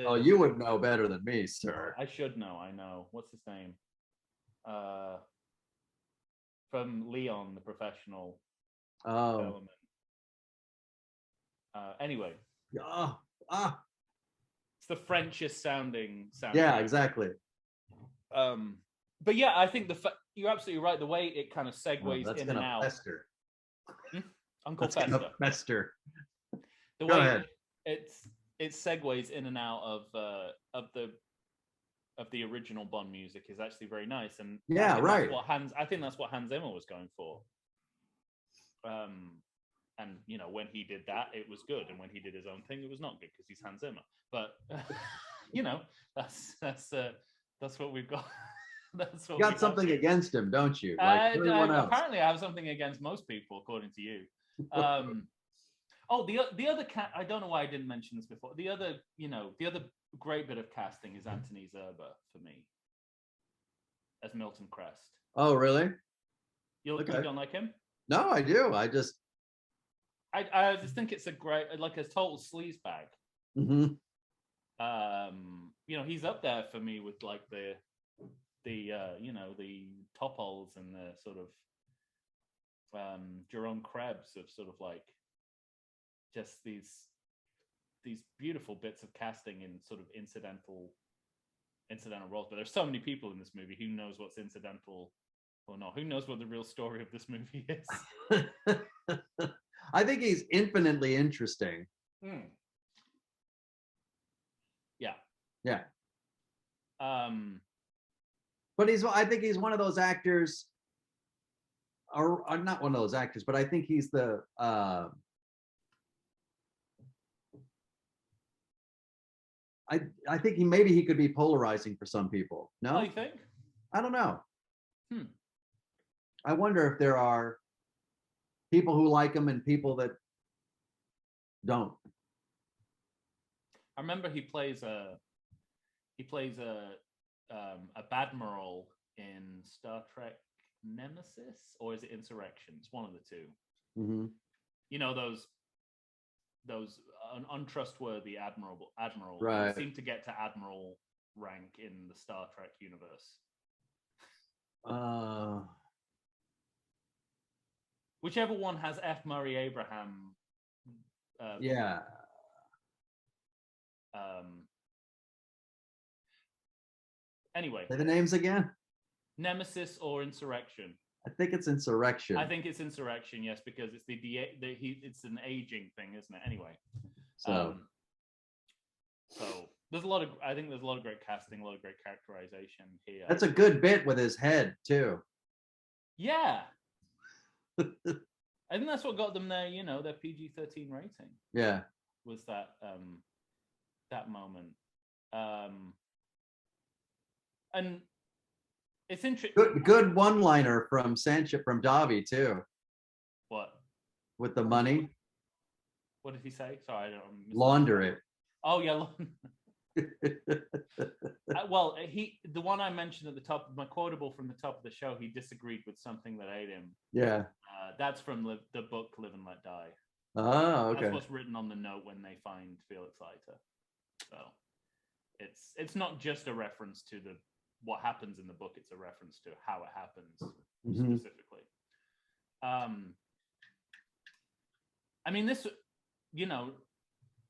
Oh, you would know better than me, sir. I should know. I know. What's his name? From Leon, the Professional. Oh. Anyway. It's the Frenchest sounding sound. Yeah, exactly. But yeah, I think you're absolutely right. The way it kind of segues in and out. Fester. Uncle that's Fester. Fester. The Go way ahead. it segues in and out of the original Bond music is actually very nice, and yeah, right. I think that's what Hans Zimmer was going for. And when he did that, it was good, and when he did his own thing, it was not good because he's Hans Zimmer. But that's what we've got. That's what you got something against him, don't you? Like apparently, I have something against most people, according to you. The other cat. I don't know why I didn't mention this before. The other great bit of casting is Anthony Zerber for me as Milton Crest. Oh, really? You don't like him? No, I do. I just think it's a great, like a total sleazebag. Mm-hmm. He's up there for me with like the top holes and the sort of Jerome Krebs of sort of like just these beautiful bits of casting in sort of incidental roles. But there's so many people in this movie. Who knows what's incidental or not? Who knows what the real story of this movie is? I think he's infinitely interesting. Yeah. Yeah. But I think he's one of those actors, or not one of those actors, but I think he's the I think maybe he could be polarizing for some people. No, Oh, you think? I don't know. Hmm. I wonder if there are people who like him and people that don't. I remember he plays a Badmiral in Star Trek Nemesis, or is it Insurrection? It's one of the two. Mm-hmm. You know, those untrustworthy admirals Right. seem to get to admiral rank in the Star Trek universe. Whichever one has F. Murray Abraham. Yeah. Anyway, say the names again. Nemesis or Insurrection? I think it's Insurrection. I think it's Insurrection, yes, because it's it's an aging thing, isn't it? Anyway, so there's a lot of great casting, a lot of great characterization here. That's a good bit with his head too. Yeah. I think that's what got them their PG-13 rating. Yeah. Was that moment. And it's interesting. Good one-liner from Davi too. What? With the money. What did he say? Sorry, I don't. Launder it. Oh yeah. Well, the one I mentioned at the top, my quotable from the top of the show, he disagreed with something that ate him. Yeah. That's from the book Live and Let Die. Oh, okay. That's what's written on the note when they find Felix Leiter. So it's not just a reference to what happens in the book; it's a reference to how it happens specifically. I mean, this,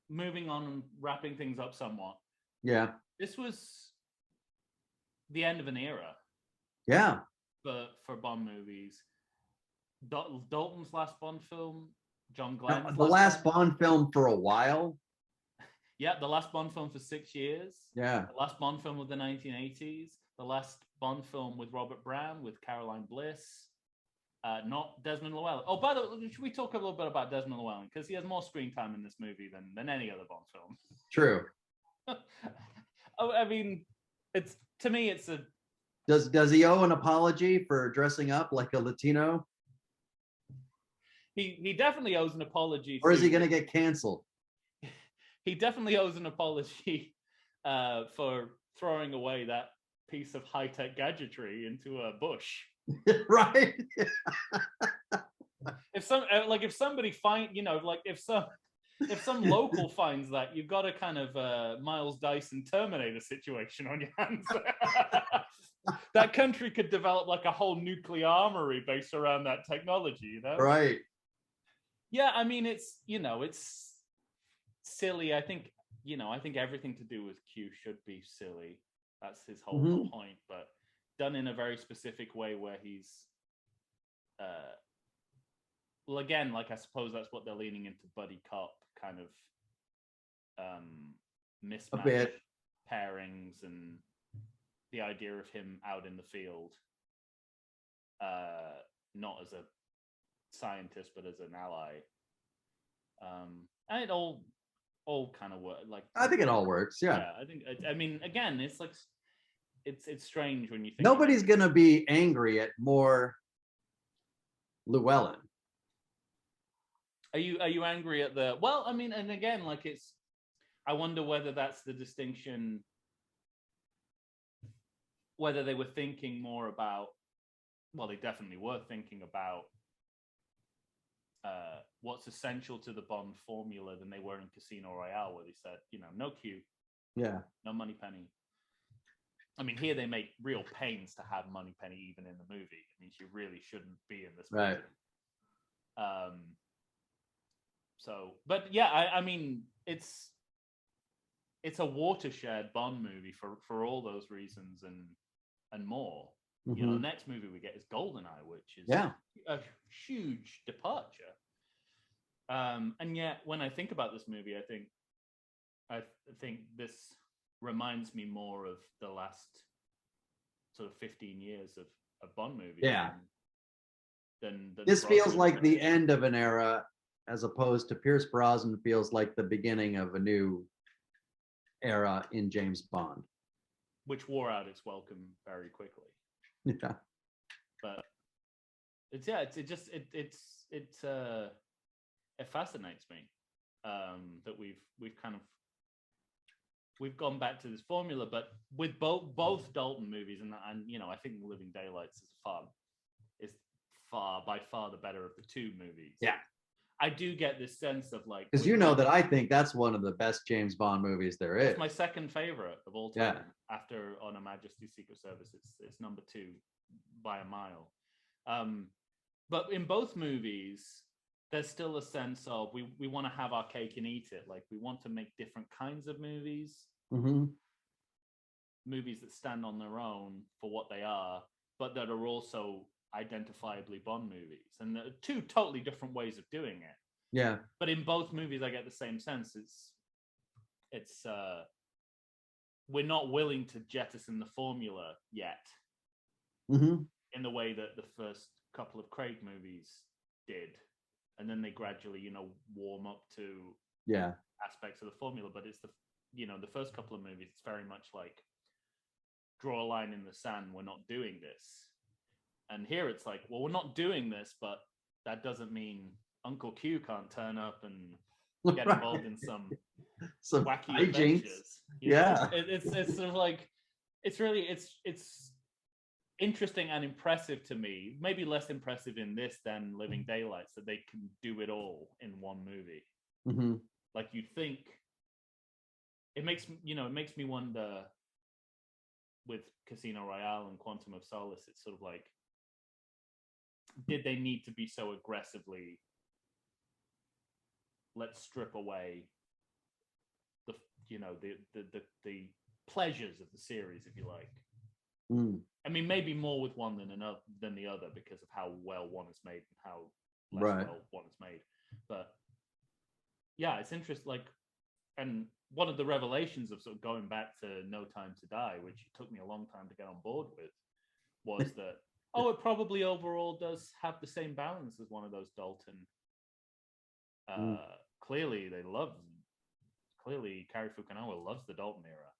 moving on and wrapping things up somewhat. Yeah. This was the end of an era. Yeah. For Bond movies. Dalton's last Bond film, John Glenn's the last Bond film for a while. Yeah, the last Bond film for 6 years. Yeah. The last Bond film of the 1980s. The last Bond film with Robert Brown, with Caroline Bliss. Not Desmond Llewellyn. Oh, by the way, should we talk a little bit about Desmond Llewellyn? Because he has more screen time in this movie than any other Bond film. True. I mean, to me, it's a... Does he owe an apology for dressing up like a Latino? He definitely owes an apology. Or is he going to get canceled? He definitely owes an apology for throwing away that piece of high-tech gadgetry into a bush. Right. If somebody if some local finds that, you've got a kind of Miles Dyson Terminator situation on your hands. That country could develop like a whole nuclear armory based around that technology, Right. Yeah, I mean, it's silly. I think everything to do with Q should be silly. That's his whole point, but done in a very specific way where he's well, again, like I suppose that's what they're leaning into, buddy cop kind of mismatch pairings, and the idea of him out in the field, not as a scientist but as an ally, and it all kind of works. Like, I think it all works. Yeah. I mean, again, it's like it's strange when you think nobody's gonna be angry at more Llewellyn. Are you angry at the... Well, I mean, and again, like, I wonder whether that's the distinction, whether they were thinking more about... Well, they definitely were thinking about what's essential to the Bond formula than they were in Casino Royale, where they said, no Q, no Moneypenny. I mean, here they make real pains to have Moneypenny even in the movie. I mean, she really shouldn't be in this movie. Right. So, but yeah, I mean, it's a watershed Bond movie for all those reasons and more. The next movie we get is Goldeneye, which is a huge departure. And yet, when I think about this movie, I think this reminds me more of the last sort of 15 years of Bond movies. Yeah. Than this feels like the end of an era, as opposed to Pierce Brosnan feels like the beginning of a new era in James Bond. Which wore out its welcome very quickly. Yeah. But it fascinates me that we've gone back to this formula, but with both Dalton movies, and I think Living Daylights is by far the better of the two movies. Yeah. I do get this sense of like, because that I think that's one of the best James Bond movies there is. It's my second favorite of all time. After On Her Majesty's Secret Service, it's number 2 by a mile. But in both movies, there's still a sense of we want to have our cake and eat it. Like, we want to make different kinds of movies, movies that stand on their own for what they are, but that are also identifiably Bond movies. And there are two totally different ways of doing it. Yeah. But in both movies, I get the same sense. It's we're not willing to jettison the formula yet, in the way that the first couple of Craig movies did, and then they gradually, warm up to aspects of the formula. But it's the first couple of movies, it's very much like, draw a line in the sand. We're not doing this. And here it's like, well, we're not doing this, but that doesn't mean Uncle Q can't turn up and get involved in some wacky adventures. It's sort of like, it's interesting and impressive to me. Maybe less impressive in this than Living Daylights, that they can do it all in one movie. Like, you'd think it makes me wonder with Casino Royale and Quantum of Solace. It's sort of like, did they need to be so aggressively, let's strip away the pleasures of the series, if you like? I mean, maybe more with one than the other, because of how well one is made and how less well one is made. But yeah, it's interesting. Like, and one of the revelations of sort of going back to No Time to Die, which took me a long time to get on board with, was that it probably overall does have the same balance as one of those Dalton. Clearly, Cary Fukunaga loves the Dalton era.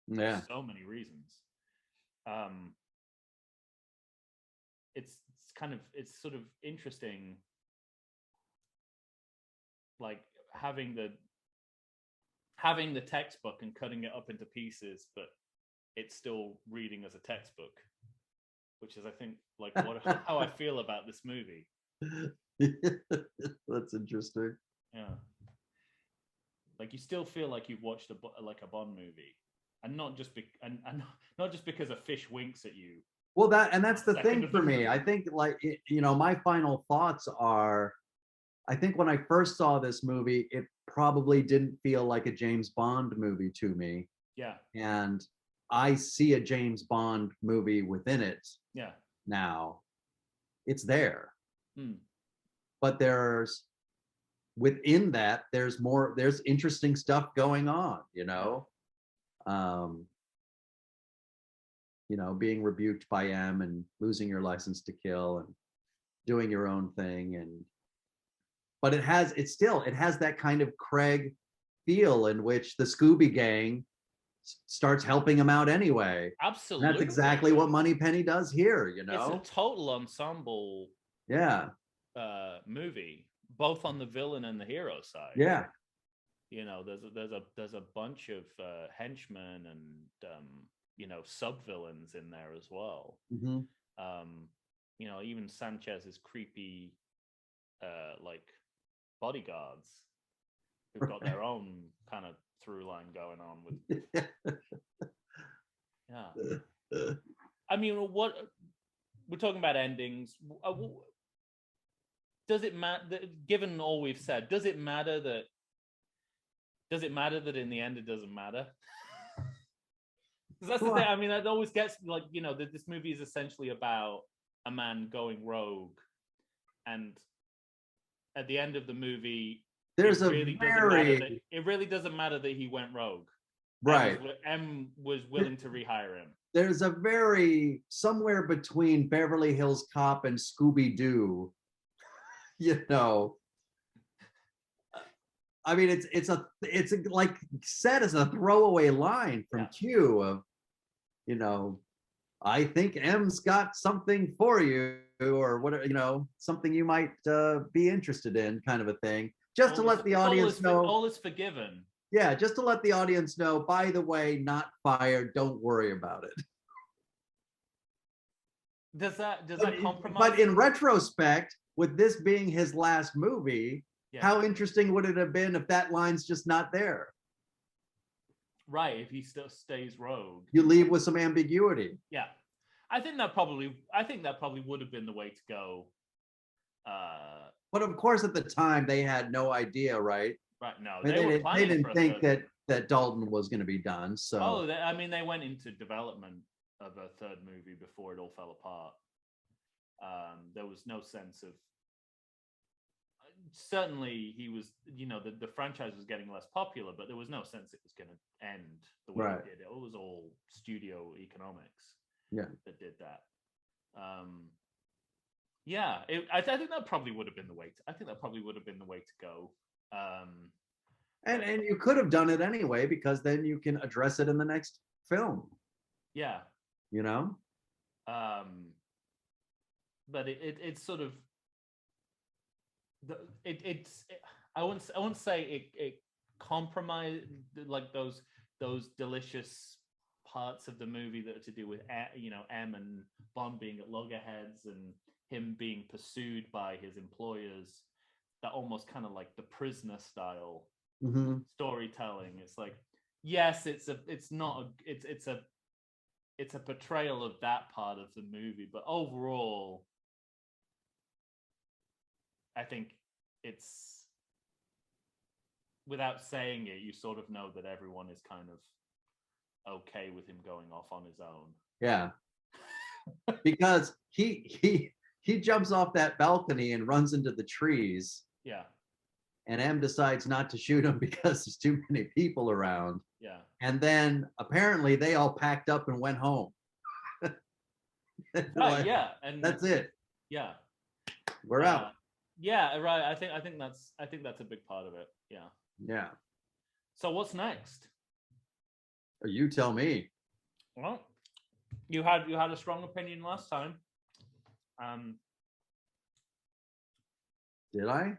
Yeah. For so many reasons. It's sort of interesting, like having the textbook and cutting it up into pieces, but it's still reading as a textbook, which is, I think, like how I feel about this movie. That's interesting. Yeah, like, you still feel like you've watched a Bond movie, and not just not just because a fish winks at you. Well, that's the thing for me. I think, like, my final thoughts are, I think when I first saw this movie, it probably didn't feel like a James Bond movie to me. Yeah. And I see a James Bond movie within it. Yeah. Now, it's there. But within that, there's interesting stuff going on, being rebuked by M and losing your license to kill and doing your own thing. But it has that kind of Craig feel, in which the Scooby Gang starts helping him out anyway. Absolutely. And that's exactly what Moneypenny does here, It's a total ensemble movie, both on the villain and the hero side. Yeah. There's a bunch of henchmen and sub-villains in there as well. Even Sanchez's creepy like bodyguards, who've got their own kind of through line going on with. I mean, what we're talking about endings. Does it matter? Given all we've said, does it matter that in the end it doesn't matter? Because that's the thing. I mean, that always gets like, that this movie is essentially about a man going rogue, and at the end of the movie, it really doesn't matter that he went rogue. Right. M was willing to rehire him. There's somewhere between Beverly Hills Cop and Scooby-Doo, I mean, it's like said as a throwaway line from Q of, you know, I think M's got something for you, or whatever, you know, something you might be interested in, kind of a thing, just to let the audience know. All is forgiven. Yeah, just to let the audience know, by the way, not fired, don't worry about it. Does that compromise? But in retrospect, with this being his last movie, how interesting would it have been if that line's just not there? Right, if he still stays rogue. You leave with some ambiguity. Yeah. I think that probably would have been the way to go. But of course, at the time, they had no idea, right? Right, no. I mean, they didn't think that Dalton was going to be done, so... they went into development of a third movie before it all fell apart. There was no sense of... Certainly, he was, you know, the franchise was getting less popular, but there was no sense it was going to end the way it did. It was all studio economics that did that. I think that probably would have been the way. I think that probably would have been the way to go. And you could have done it anyway, because then you can address it in the next film. Yeah. You know. But it's sort of. I wouldn't say it compromised like those delicious parts of the movie that are to do with, you know, M and Bond being at loggerheads and him being pursued by his employers. That almost kind of like the Prisoner style storytelling. It's like, yes, it's a portrayal of that part of the movie, but overall, I think it's, without saying it, you sort of know that everyone is kind of okay with him going off on his own. Yeah. Because he jumps off that balcony and runs into the trees. Yeah. And M decides not to shoot him because there's too many people around. Yeah. And then apparently they all packed up and went home. Right, yeah. And that's it. Yeah. We're out. Yeah, right. I think that's a big part of it. Yeah. Yeah. So what's next? You tell me. Well, you had a strong opinion last time. Did I?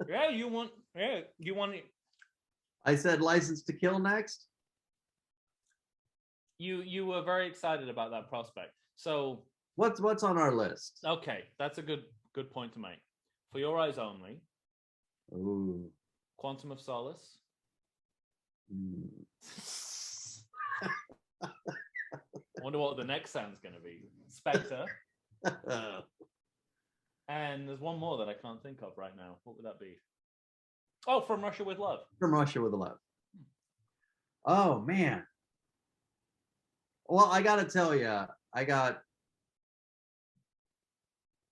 Yeah, you want it. I said License to Kill next. You were very excited about that prospect. So what's on our list? Okay, that's a good point to make. For Your Eyes Only. Ooh. Quantum of Solace. I wonder what the next sound's going to be. Spectre. And there's one more that I can't think of right now. What would that be? Oh, From Russia with Love. From Russia with Love. Oh, man. Well, I got to tell you,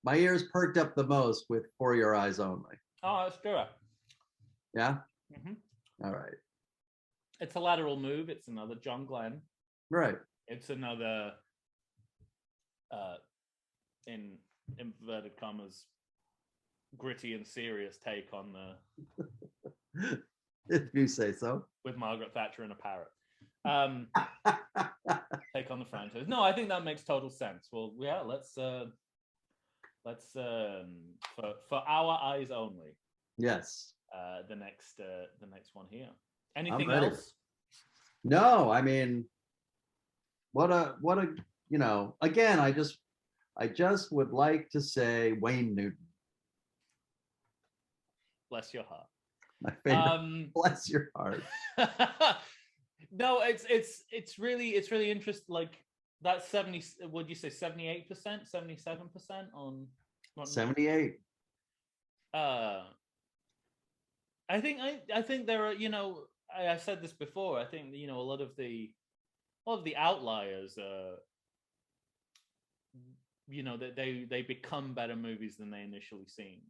my ears perked up the most with For Your Eyes Only. Oh, let's do it. Yeah? All right. It's a lateral move. It's another John Glenn. Right. It's another, in inverted commas, gritty and serious take on the... If you say so. With Margaret Thatcher and a parrot. Take on the franchise. No, I think that makes total sense. Well, yeah, let's for Our Eyes Only. Yes. The next one here. Anything else? No, I mean, what a you know, again, I just would like to say Wayne Newton. Bless your heart. My favorite. Bless your heart. No, it's really interesting. Like that 70. Would you say 78%, 77% on 78? I think there are, you know, I said this before. I think, you know, a lot of the outliers, you know, that they become better movies than they initially seemed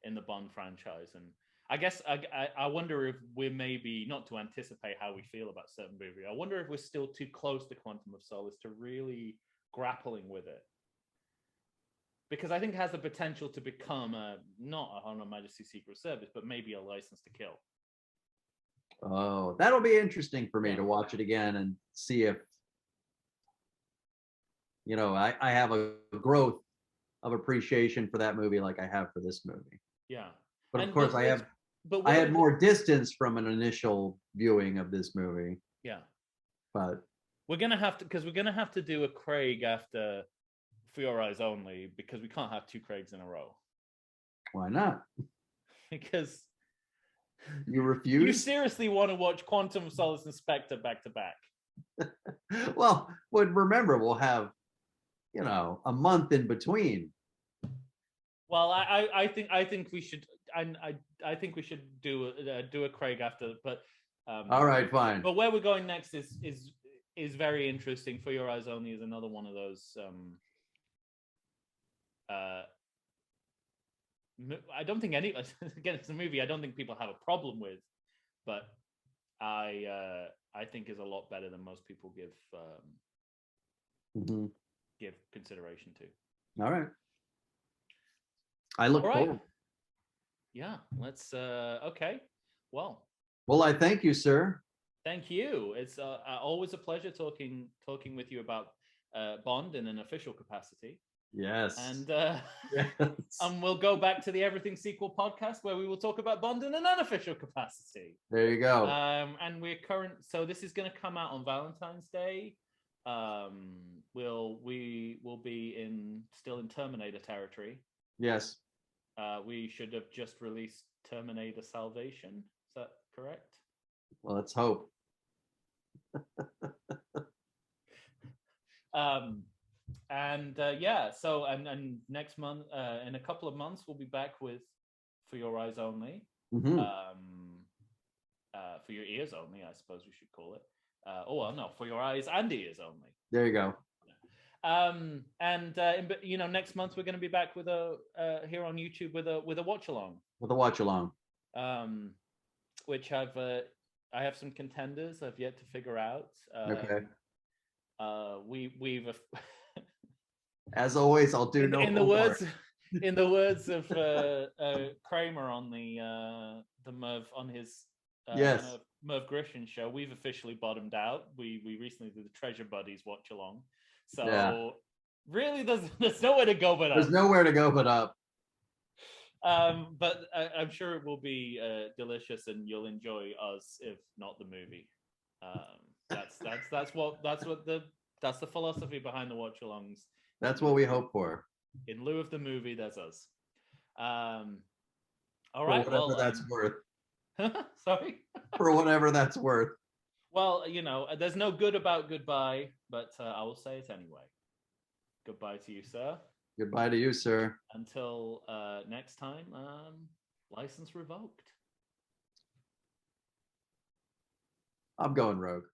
in the Bond franchise. And I guess I wonder if we're maybe, not to anticipate how we feel about certain movies, I wonder if we're still too close to Quantum of Solace to really grappling with it. because I think it has the potential to become not a Her Majesty's Secret Service, but maybe a License to Kill. Oh, that'll be interesting for me to watch it again and see if, I have a growth of appreciation for that movie like I have for this movie. Yeah. But of course, I had more distance from an initial viewing of this movie. Yeah. But we're gonna have to do a Craig after For Your Eyes Only, because we can't have two Craigs in a row. Why not? Because you refuse. You seriously want to watch Quantum of Solace and Spectre back to back? Well, remember, we'll have, a month in between. Well, I think we should. I think we should do a Craig after, but. All right, fine. But where we're going next is very interesting. For Your Eyes Only is another one of those. I don't think again, it's a movie I don't think people have a problem with, but I think is a lot better than most people give consideration to. All right. I look forward. Yeah, let's okay. Well, I thank you, sir. Thank you. It's always a pleasure talking with you about Bond in an official capacity. Yes. And yes. And we'll go back to the Everything Sequel podcast, where we will talk about Bond in an unofficial capacity. There you go. And so this is going to come out on Valentine's Day. We will be still in Terminator territory. Yes. We should have just released Terminator Salvation. Is that correct? Well, let's hope. So next month, in a couple of months, we'll be back with For Your Eyes Only. Mm-hmm. For Your Ears Only, I suppose we should call it. For Your Eyes and Ears Only. There you go. Next month we're going to be back with here on YouTube with a watch along. With a watch along. Which I have some contenders I've yet to figure out. Okay. We've as always, I'll do in the words of Kramer on the Merv on his Merv Grisham show, we've officially bottomed out. We recently did the Treasure Buddies watch along. So really, there's nowhere to go but up. There's nowhere to go but up. But I'm sure it will be delicious, and you'll enjoy us, if not the movie. That's the philosophy behind the watch alongs. That's what we hope for. In lieu of the movie, that's us. All right. For whatever that's worth. Sorry. For whatever that's worth. Well, there's no good about goodbye, but I will say it anyway. Goodbye to you, sir. Goodbye to you, sir. Until next time, license revoked. I'm going rogue.